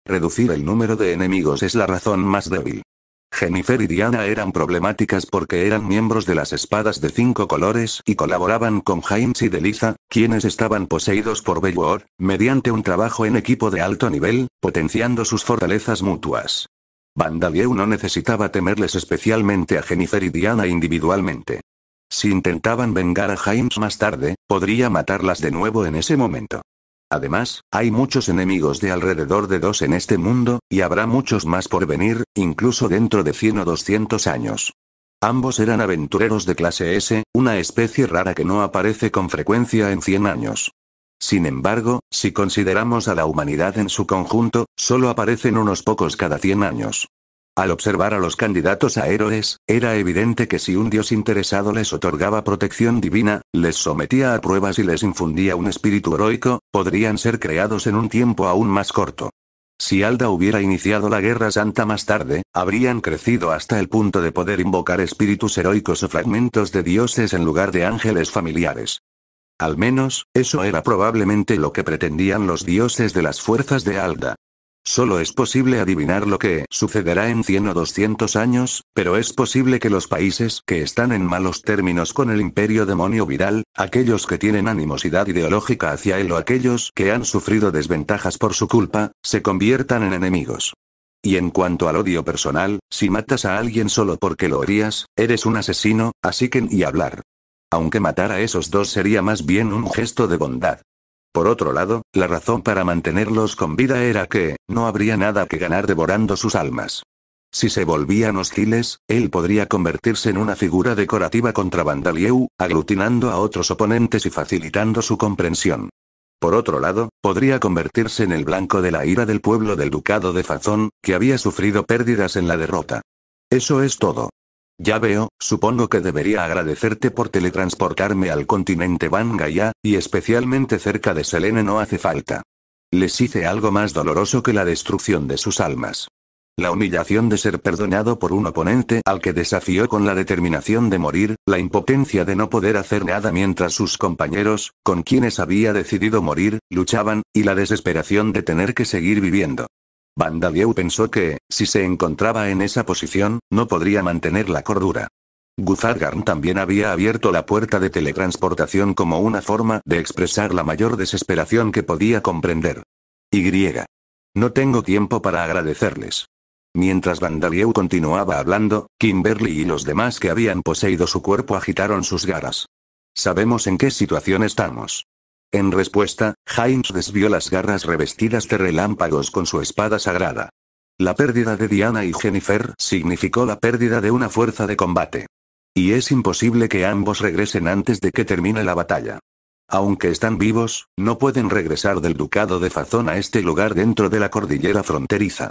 Reducir el número de enemigos es la razón más débil. Jennifer y Diana eran problemáticas porque eran miembros de las espadas de 5 colores y colaboraban con James y Deliza, quienes estaban poseídos por Belvoir, mediante un trabajo en equipo de alto nivel, potenciando sus fortalezas mutuas. Bandalieu no necesitaba temerles especialmente a Jennifer y Diana individualmente. Si intentaban vengar a James más tarde, podría matarlas de nuevo en ese momento. Además, hay muchos enemigos de alrededor de 2 en este mundo, y habrá muchos más por venir, incluso dentro de 100 o 200 años. Ambos eran aventureros de clase S, una especie rara que no aparece con frecuencia en 100 años. Sin embargo, si consideramos a la humanidad en su conjunto, solo aparecen unos pocos cada 100 años. Al observar a los candidatos a héroes, era evidente que si un dios interesado les otorgaba protección divina, les sometía a pruebas y les infundía un espíritu heroico, podrían ser creados en un tiempo aún más corto. Si Alda hubiera iniciado la Guerra Santa más tarde, habrían crecido hasta el punto de poder invocar espíritus heroicos o fragmentos de dioses en lugar de ángeles familiares. Al menos, eso era probablemente lo que pretendían los dioses de las fuerzas de Alda. Solo es posible adivinar lo que sucederá en 100 o 200 años, pero es posible que los países que están en malos términos con el imperio demonio viral, aquellos que tienen animosidad ideológica hacia él o aquellos que han sufrido desventajas por su culpa, se conviertan en enemigos. Y en cuanto al odio personal, si matas a alguien solo porque lo odias, eres un asesino, así que ni hablar. Aunque matar a esos dos sería más bien un gesto de bondad. Por otro lado, la razón para mantenerlos con vida era que, no habría nada que ganar devorando sus almas. Si se volvían hostiles, él podría convertirse en una figura decorativa contra Bandalieu, aglutinando a otros oponentes y facilitando su comprensión. Por otro lado, podría convertirse en el blanco de la ira del pueblo del ducado de Fazón, que había sufrido pérdidas en la derrota. Eso es todo. Ya veo, supongo que debería agradecerte por teletransportarme al continente Vangaya, y especialmente cerca de Selene no hace falta. Les hice algo más doloroso que la destrucción de sus almas. La humillación de ser perdonado por un oponente al que desafió con la determinación de morir, la impotencia de no poder hacer nada mientras sus compañeros, con quienes había decidido morir, luchaban, y la desesperación de tener que seguir viviendo. Bandalieu pensó que, si se encontraba en esa posición, no podría mantener la cordura. Guzargarn también había abierto la puerta de teletransportación como una forma de expresar la mayor desesperación que podía comprender. No tengo tiempo para agradecerles. Mientras Bandalieu continuaba hablando, Kimberly y los demás que habían poseído su cuerpo agitaron sus garras. Sabemos en qué situación estamos. En respuesta, Heinz desvió las garras revestidas de relámpagos con su espada sagrada. La pérdida de Diana y Jennifer significó la pérdida de una fuerza de combate. Y es imposible que ambos regresen antes de que termine la batalla. Aunque están vivos, no pueden regresar del ducado de Fazón a este lugar dentro de la cordillera fronteriza.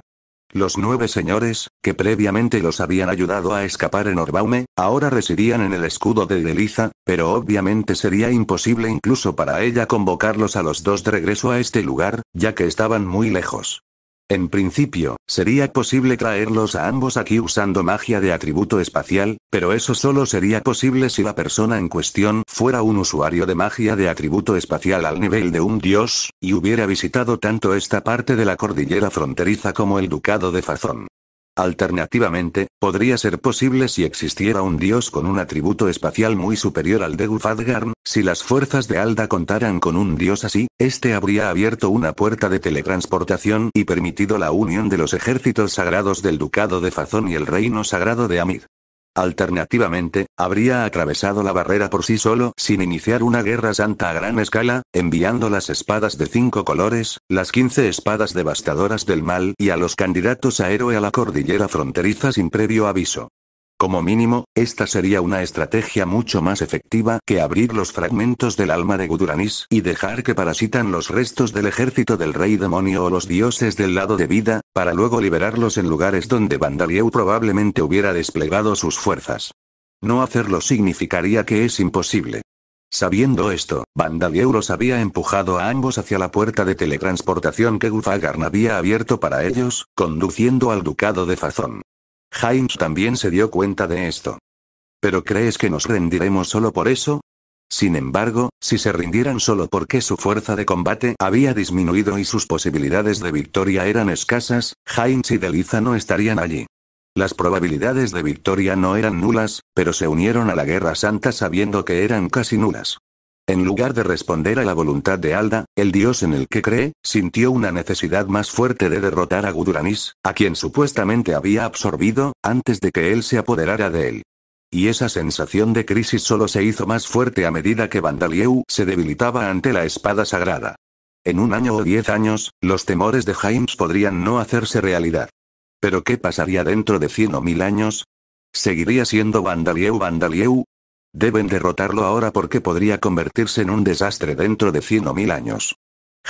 Los 9 señores, que previamente los habían ayudado a escapar en Orbaume, ahora residían en el escudo de Deliza, pero obviamente sería imposible incluso para ella convocarlos a los dos de regreso a este lugar, ya que estaban muy lejos. En principio, sería posible traerlos a ambos aquí usando magia de atributo espacial, pero eso solo sería posible si la persona en cuestión fuera un usuario de magia de atributo espacial al nivel de un dios, y hubiera visitado tanto esta parte de la cordillera fronteriza como el ducado de Fazón. Alternativamente, podría ser posible si existiera un dios con un atributo espacial muy superior al de Guzargarn. Si las fuerzas de Alda contaran con un dios así, este habría abierto una puerta de teletransportación y permitido la unión de los ejércitos sagrados del ducado de Fazón y el reino sagrado de Amir. Alternativamente, habría atravesado la barrera por sí solo sin iniciar una guerra santa a gran escala, enviando las espadas de 5 colores, las 15 espadas devastadoras del mal y a los candidatos a héroe a la cordillera fronteriza sin previo aviso. Como mínimo, esta sería una estrategia mucho más efectiva que abrir los fragmentos del alma de Guduranis y dejar que parasitan los restos del ejército del rey demonio o los dioses del lado de vida, para luego liberarlos en lugares donde Bandalieu probablemente hubiera desplegado sus fuerzas. No hacerlo significaría que es imposible. Sabiendo esto, Bandalieu los había empujado a ambos hacia la puerta de teletransportación que Guzargarn había abierto para ellos, conduciendo al ducado de Fazón. Heinz también se dio cuenta de esto. ¿Pero crees que nos rendiremos solo por eso? Sin embargo, si se rindieran solo porque su fuerza de combate había disminuido y sus posibilidades de victoria eran escasas, Heinz y Deliza no estarían allí. Las probabilidades de victoria no eran nulas, pero se unieron a la Guerra Santa sabiendo que eran casi nulas. En lugar de responder a la voluntad de Alda, el dios en el que cree, sintió una necesidad más fuerte de derrotar a Guduranis, a quien supuestamente había absorbido, antes de que él se apoderara de él. Y esa sensación de crisis solo se hizo más fuerte a medida que Bandalieu se debilitaba ante la espada sagrada. En 1 año o 10 años, los temores de Heinz podrían no hacerse realidad. ¿Pero qué pasaría dentro de 100 o 1000 años? ¿Seguiría siendo Bandalieu? Deben derrotarlo ahora porque podría convertirse en un desastre dentro de 100 o 1000 años.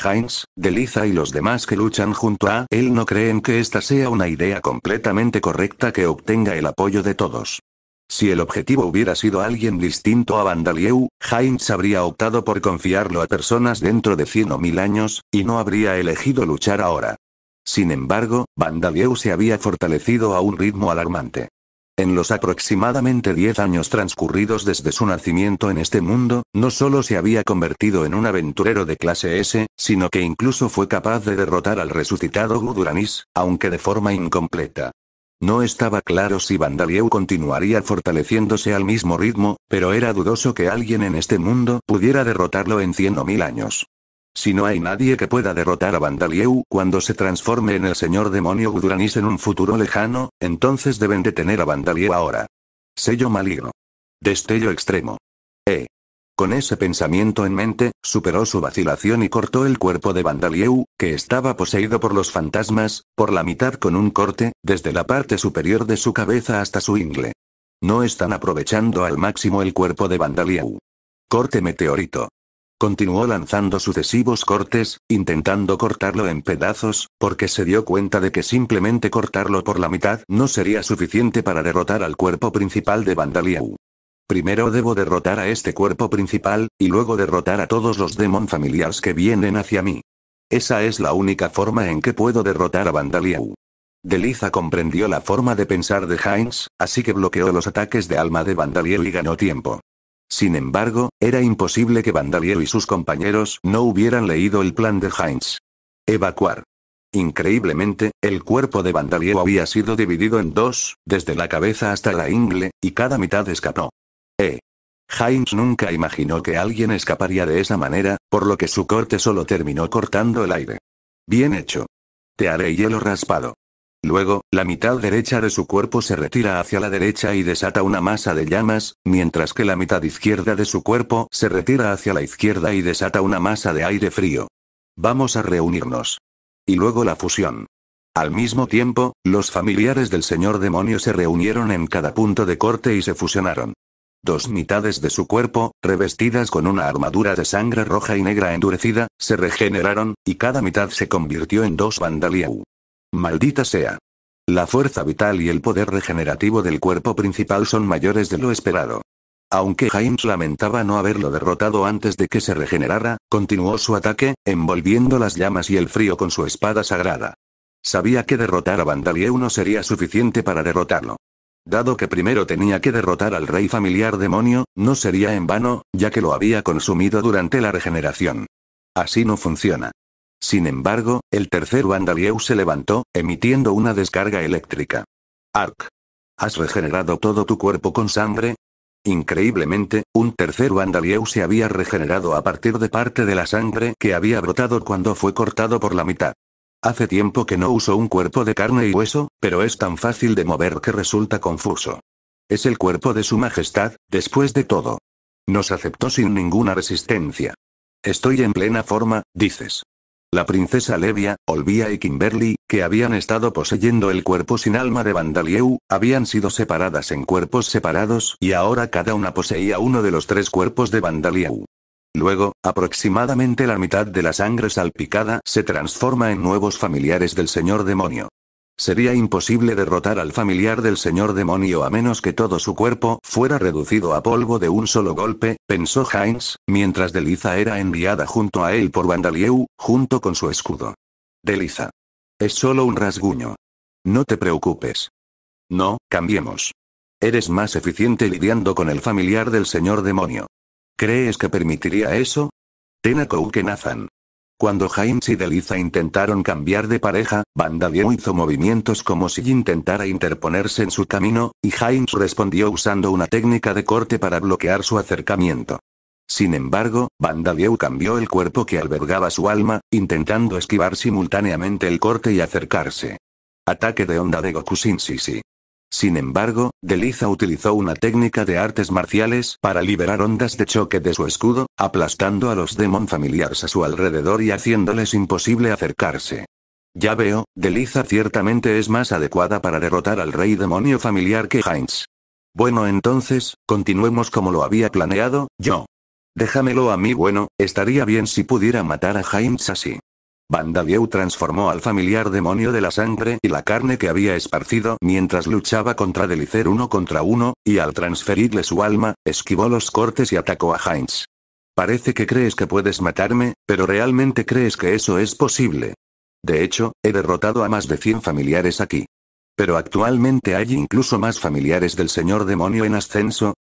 Heinz, Deliza y los demás que luchan junto a él no creen que esta sea una idea completamente correcta que obtenga el apoyo de todos. Si el objetivo hubiera sido alguien distinto a Bandalieu, Heinz habría optado por confiarlo a personas dentro de 100 o 1000 años, y no habría elegido luchar ahora. Sin embargo, Bandalieu se había fortalecido a un ritmo alarmante. En los aproximadamente 10 años transcurridos desde su nacimiento en este mundo, no solo se había convertido en un aventurero de clase S, sino que incluso fue capaz de derrotar al resucitado Guduranis, aunque de forma incompleta. No estaba claro si Bandalieu continuaría fortaleciéndose al mismo ritmo, pero era dudoso que alguien en este mundo pudiera derrotarlo en 100 o 1000 años. Si no hay nadie que pueda derrotar a Bandalieu cuando se transforme en el señor demonio Guduranis en un futuro lejano, entonces deben detener a Bandalieu ahora. Sello maligno. Destello extremo. Con ese pensamiento en mente, superó su vacilación y cortó el cuerpo de Bandalieu, que estaba poseído por los fantasmas, por la mitad con un corte, desde la parte superior de su cabeza hasta su ingle. No están aprovechando al máximo el cuerpo de Bandalieu. Corte meteorito. Continuó lanzando sucesivos cortes, intentando cortarlo en pedazos, porque se dio cuenta de que simplemente cortarlo por la mitad no sería suficiente para derrotar al cuerpo principal de Bandalieu. Primero debo derrotar a este cuerpo principal, y luego derrotar a todos los Demon Familiars que vienen hacia mí. Esa es la única forma en que puedo derrotar a Bandalieu. Deliza comprendió la forma de pensar de Heinz, así que bloqueó los ataques de alma de Bandalieu y ganó tiempo. Sin embargo, era imposible que Bandalieu y sus compañeros no hubieran leído el plan de Heinz. Evacuar. Increíblemente, el cuerpo de Bandalieu había sido dividido en dos, desde la cabeza hasta la ingle, y cada mitad escapó. Heinz nunca imaginó que alguien escaparía de esa manera, por lo que su corte solo terminó cortando el aire. Bien hecho. Te haré hielo raspado. Luego, la mitad derecha de su cuerpo se retira hacia la derecha y desata una masa de llamas, mientras que la mitad izquierda de su cuerpo se retira hacia la izquierda y desata una masa de aire frío. Vamos a reunirnos. Y luego la fusión. Al mismo tiempo, los familiares del señor demonio se reunieron en cada punto de corte y se fusionaron. Dos mitades de su cuerpo, revestidas con una armadura de sangre roja y negra endurecida, se regeneraron, y cada mitad se convirtió en dos Bandalieu. Maldita sea. La fuerza vital y el poder regenerativo del cuerpo principal son mayores de lo esperado. Aunque Heinz lamentaba no haberlo derrotado antes de que se regenerara, continuó su ataque, envolviendo las llamas y el frío con su espada sagrada. Sabía que derrotar a Bandalieu no sería suficiente para derrotarlo. Dado que primero tenía que derrotar al rey familiar demonio, no sería en vano, ya que lo había consumido durante la regeneración. Así no funciona. Sin embargo, el tercer Bandalieu se levantó, emitiendo una descarga eléctrica. Ark. ¿Has regenerado todo tu cuerpo con sangre? Increíblemente, un tercer Bandalieu se había regenerado a partir de parte de la sangre que había brotado cuando fue cortado por la mitad. Hace tiempo que no uso un cuerpo de carne y hueso, pero es tan fácil de mover que resulta confuso. Es el cuerpo de su majestad, después de todo. Nos aceptó sin ninguna resistencia. Estoy en plena forma, dices. La princesa Levia, Olvia y Kimberly, que habían estado poseyendo el cuerpo sin alma de Bandalieu, habían sido separadas en cuerpos separados y ahora cada una poseía uno de los tres cuerpos de Bandalieu. Luego, aproximadamente la mitad de la sangre salpicada se transforma en nuevos familiares del señor demonio. Sería imposible derrotar al familiar del señor demonio a menos que todo su cuerpo fuera reducido a polvo de un solo golpe, pensó Heinz, mientras Deliza era enviada junto a él por Bandalieu, junto con su escudo. Deliza. Es solo un rasguño. No te preocupes. No, cambiemos. Eres más eficiente lidiando con el familiar del señor demonio. ¿Crees que permitiría eso? Tenako Ukenazan. Cuando Heinz y Deliza intentaron cambiar de pareja, Bandalieu hizo movimientos como si intentara interponerse en su camino, y Heinz respondió usando una técnica de corte para bloquear su acercamiento. Sin embargo, Bandalieu cambió el cuerpo que albergaba su alma, intentando esquivar simultáneamente el corte y acercarse. Ataque de onda de Goku Shinshi. Sin embargo, Deliza utilizó una técnica de artes marciales para liberar ondas de choque de su escudo, aplastando a los Demon Familiars a su alrededor y haciéndoles imposible acercarse. Ya veo, Deliza ciertamente es más adecuada para derrotar al rey demonio familiar que Heinz. Bueno, entonces, continuemos como lo había planeado, yo. Déjamelo a mí. Bueno, estaría bien si pudiera matar a Heinz así. Bandalieu transformó al familiar demonio de la sangre y la carne que había esparcido mientras luchaba contra Delicer 1 contra 1, y al transferirle su alma, esquivó los cortes y atacó a Heinz. Parece que crees que puedes matarme, pero ¿realmente crees que eso es posible? De hecho, he derrotado a más de 100 familiares aquí. Pero actualmente hay incluso más familiares del señor demonio en ascenso.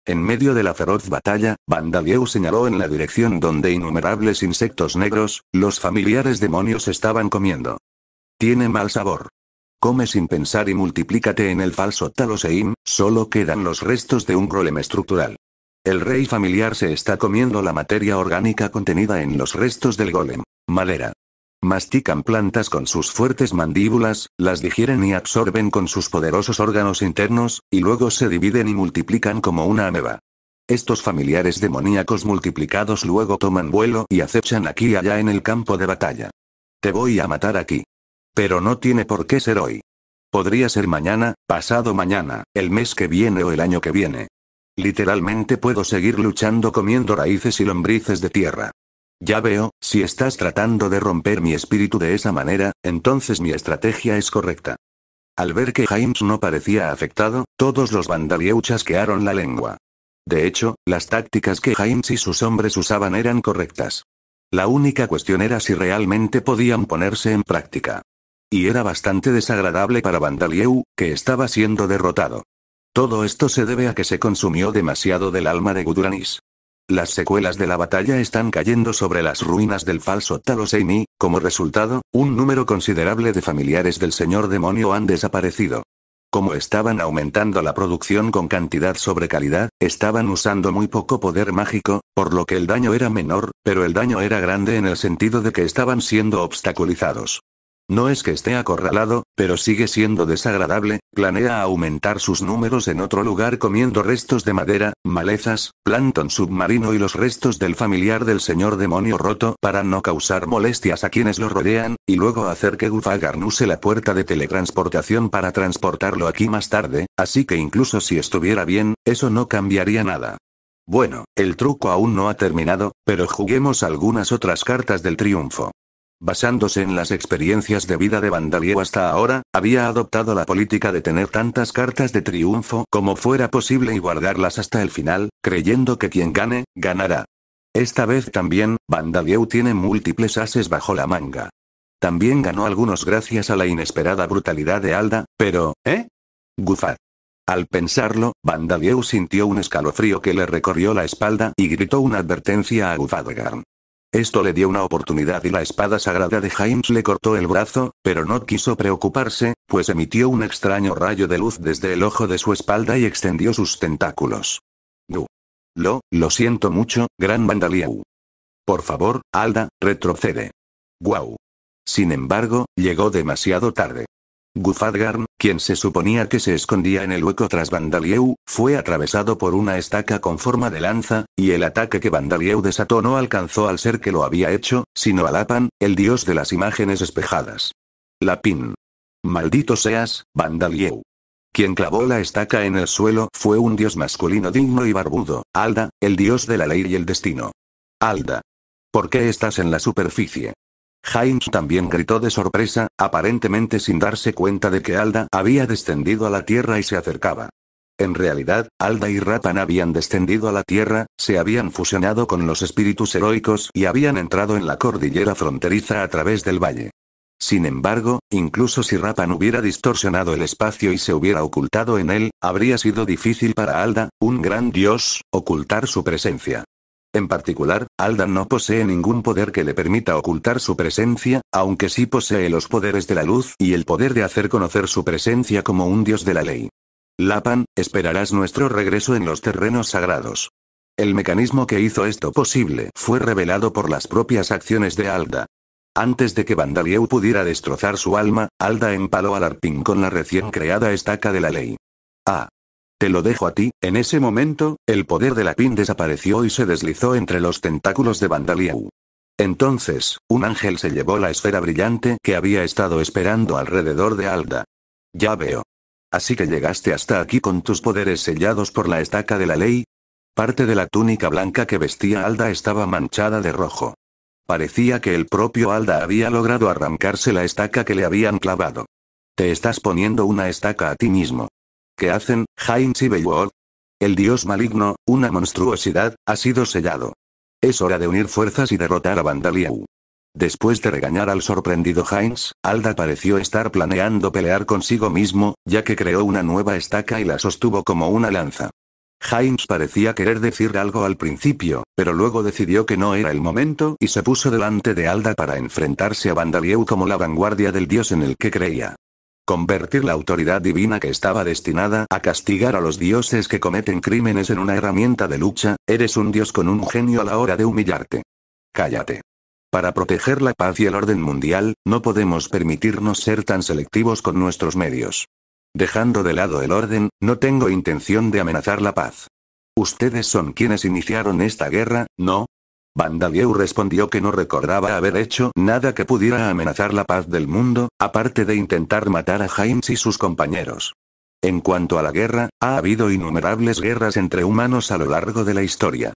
En medio de la feroz batalla, Bandalieu señaló en la dirección donde innumerables insectos negros, los familiares demonios estaban comiendo. Tiene mal sabor. Come sin pensar y multiplícate en el falso Taloseim, solo quedan los restos de un golem estructural. El rey familiar se está comiendo la materia orgánica contenida en los restos del golem. Madera. Mastican plantas con sus fuertes mandíbulas, las digieren y absorben con sus poderosos órganos internos, y luego se dividen y multiplican como una ameba. Estos familiares demoníacos multiplicados luego toman vuelo y acechan aquí y allá en el campo de batalla. Te voy a matar aquí. Pero no tiene por qué ser hoy. Podría ser mañana, pasado mañana, el mes que viene o el año que viene. Literalmente puedo seguir luchando comiendo raíces y lombrices de tierra. Ya veo, si estás tratando de romper mi espíritu de esa manera, entonces mi estrategia es correcta. Al ver que James no parecía afectado, todos los Vandalieu chasquearon la lengua. De hecho, las tácticas que James y sus hombres usaban eran correctas. La única cuestión era si realmente podían ponerse en práctica. Y era bastante desagradable para Vandalieu, que estaba siendo derrotado. Todo esto se debe a que se consumió demasiado del alma de Guduranis. Las secuelas de la batalla están cayendo sobre las ruinas del falso Talos Ammy. Como resultado, un número considerable de familiares del señor demonio han desaparecido. Como estaban aumentando la producción con cantidad sobre calidad, estaban usando muy poco poder mágico, por lo que el daño era menor, pero el daño era grande en el sentido de que estaban siendo obstaculizados. No es que esté acorralado, pero sigue siendo desagradable. Planea aumentar sus números en otro lugar comiendo restos de madera, malezas, plancton submarino y los restos del familiar del señor demonio roto para no causar molestias a quienes lo rodean, y luego hacer que Gufagarn use la puerta de teletransportación para transportarlo aquí más tarde, así que incluso si estuviera bien, eso no cambiaría nada. Bueno, el truco aún no ha terminado, pero juguemos algunas otras cartas del triunfo. Basándose en las experiencias de vida de Vandalieu hasta ahora, había adoptado la política de tener tantas cartas de triunfo como fuera posible y guardarlas hasta el final, creyendo que quien gane, ganará. Esta vez también, Vandalieu tiene múltiples ases bajo la manga. También ganó algunos gracias a la inesperada brutalidad de Alda, pero, Gufad. Al pensarlo, Vandalieu sintió un escalofrío que le recorrió la espalda y gritó una advertencia a Gufagarn. Esto le dio una oportunidad y la espada sagrada de James le cortó el brazo, pero no quiso preocuparse, pues emitió un extraño rayo de luz desde el ojo de su espalda y extendió sus tentáculos. Lo siento mucho, gran Vandalieu. Por favor, Alda, retrocede. Guau. Sin embargo, llegó demasiado tarde. Gufagarn, quien se suponía que se escondía en el hueco tras Vandalieu, fue atravesado por una estaca con forma de lanza, y el ataque que Vandalieu desató no alcanzó al ser que lo había hecho, sino a Lapan, el dios de las imágenes espejadas. Lapin. Maldito seas, Vandalieu. Quien clavó la estaca en el suelo fue un dios masculino digno y barbudo, Alda, el dios de la ley y el destino. Alda. ¿Por qué estás en la superficie? James también gritó de sorpresa, aparentemente sin darse cuenta de que Alda había descendido a la tierra y se acercaba. En realidad, Alda y Rapan habían descendido a la tierra, se habían fusionado con los espíritus heroicos y habían entrado en la cordillera fronteriza a través del valle. Sin embargo, incluso si Rapan hubiera distorsionado el espacio y se hubiera ocultado en él, habría sido difícil para Alda, un gran dios, ocultar su presencia. En particular, Alda no posee ningún poder que le permita ocultar su presencia, aunque sí posee los poderes de la luz y el poder de hacer conocer su presencia como un dios de la ley. Lapan, esperarás nuestro regreso en los terrenos sagrados. El mecanismo que hizo esto posible fue revelado por las propias acciones de Alda. Antes de que Vandalieu pudiera destrozar su alma, Alda empaló a Larpin con la recién creada estaca de la ley. Te lo dejo a ti. En ese momento, el poder de Lapin desapareció y se deslizó entre los tentáculos de Vandalieu. Entonces, un ángel se llevó la esfera brillante que había estado esperando alrededor de Alda. Ya veo. Así que llegaste hasta aquí con tus poderes sellados por la estaca de la ley. Parte de la túnica blanca que vestía Alda estaba manchada de rojo. Parecía que el propio Alda había logrado arrancarse la estaca que le habían clavado. Te estás poniendo una estaca a ti mismo. ¿Qué hacen, James y Beowulf? El dios maligno, una monstruosidad, ha sido sellado. Es hora de unir fuerzas y derrotar a Vandalieu. Después de regañar al sorprendido James, Alda pareció estar planeando pelear consigo mismo, ya que creó una nueva estaca y la sostuvo como una lanza. James parecía querer decir algo al principio, pero luego decidió que no era el momento y se puso delante de Alda para enfrentarse a Vandalieu como la vanguardia del dios en el que creía. Convertir la autoridad divina que estaba destinada a castigar a los dioses que cometen crímenes en una herramienta de lucha, eres un dios con un genio a la hora de humillarte. Cállate. Para proteger la paz y el orden mundial, no podemos permitirnos ser tan selectivos con nuestros medios. Dejando de lado el orden, no tengo intención de amenazar la paz. Ustedes son quienes iniciaron esta guerra, ¿no? Vandalieu respondió que no recordaba haber hecho nada que pudiera amenazar la paz del mundo, aparte de intentar matar a James y sus compañeros. En cuanto a la guerra, ha habido innumerables guerras entre humanos a lo largo de la historia.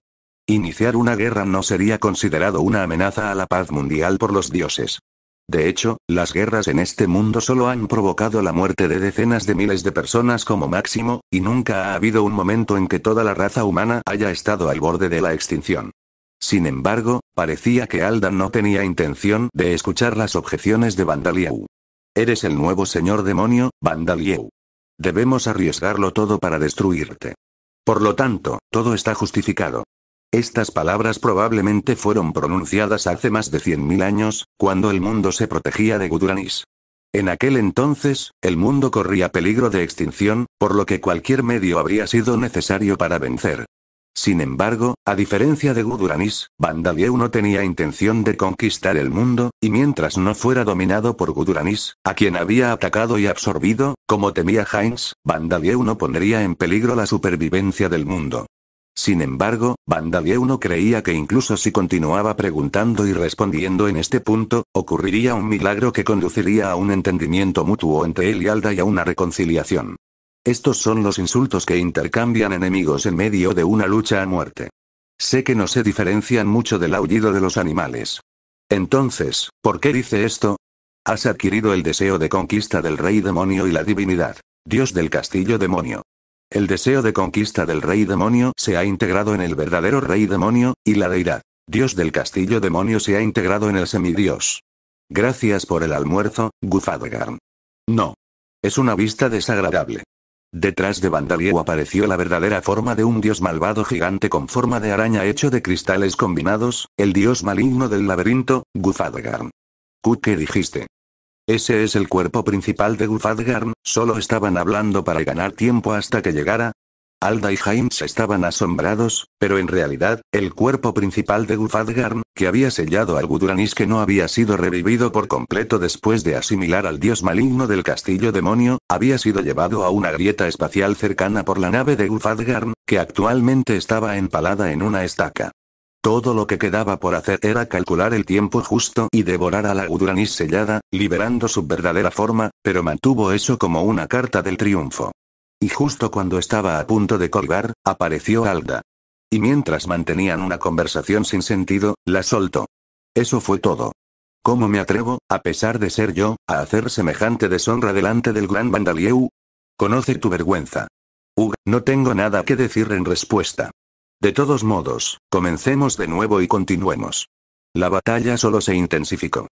Iniciar una guerra no sería considerado una amenaza a la paz mundial por los dioses. De hecho, las guerras en este mundo solo han provocado la muerte de decenas de miles de personas como máximo, y nunca ha habido un momento en que toda la raza humana haya estado al borde de la extinción. Sin embargo, parecía que Aldan no tenía intención de escuchar las objeciones de Bandalieu. Eres el nuevo señor demonio, Bandalieu. Debemos arriesgarlo todo para destruirte. Por lo tanto, todo está justificado. Estas palabras probablemente fueron pronunciadas hace más de 100.000 años, cuando el mundo se protegía de Guduranis. En aquel entonces, el mundo corría peligro de extinción, por lo que cualquier medio habría sido necesario para vencer. Sin embargo, a diferencia de Guduranis, Bandalieu no tenía intención de conquistar el mundo, y mientras no fuera dominado por Guduranis, a quien había atacado y absorbido, como temía Heinz, Bandalieu no pondría en peligro la supervivencia del mundo. Sin embargo, Bandalieu no creía que incluso si continuaba preguntando y respondiendo en este punto, ocurriría un milagro que conduciría a un entendimiento mutuo entre él y Alda y a una reconciliación. Estos son los insultos que intercambian enemigos en medio de una lucha a muerte. Sé que no se diferencian mucho del aullido de los animales. Entonces, ¿por qué dice esto? Has adquirido el deseo de conquista del rey demonio y la divinidad, dios del castillo demonio. El deseo de conquista del rey demonio se ha integrado en el verdadero rey demonio, y la deidad, dios del castillo demonio se ha integrado en el semidios. Gracias por el almuerzo, Gufadgarn. No. Es una vista desagradable. Detrás de Bandalieu apareció la verdadera forma de un dios malvado gigante con forma de araña hecho de cristales combinados, el dios maligno del laberinto, Gufadgarn. ¿Qué dijiste? Ese es el cuerpo principal de Gufadgarn, solo estaban hablando para ganar tiempo hasta que llegara. Alda y Heinz estaban asombrados, pero en realidad, el cuerpo principal de Gufadgarn, que había sellado al Guduranis que no había sido revivido por completo después de asimilar al dios maligno del castillo demonio, había sido llevado a una grieta espacial cercana por la nave de Gufadgarn, que actualmente estaba empalada en una estaca. Todo lo que quedaba por hacer era calcular el tiempo justo y devorar a la Guduranis sellada, liberando su verdadera forma, pero mantuvo eso como una carta del triunfo. Y justo cuando estaba a punto de colgar, apareció Alda. Y mientras mantenían una conversación sin sentido, la soltó. Eso fue todo. ¿Cómo me atrevo, a pesar de ser yo, a hacer semejante deshonra delante del gran Bandalieu? Conoce tu vergüenza. No tengo nada que decir en respuesta. De todos modos, comencemos de nuevo y continuemos. La batalla solo se intensificó.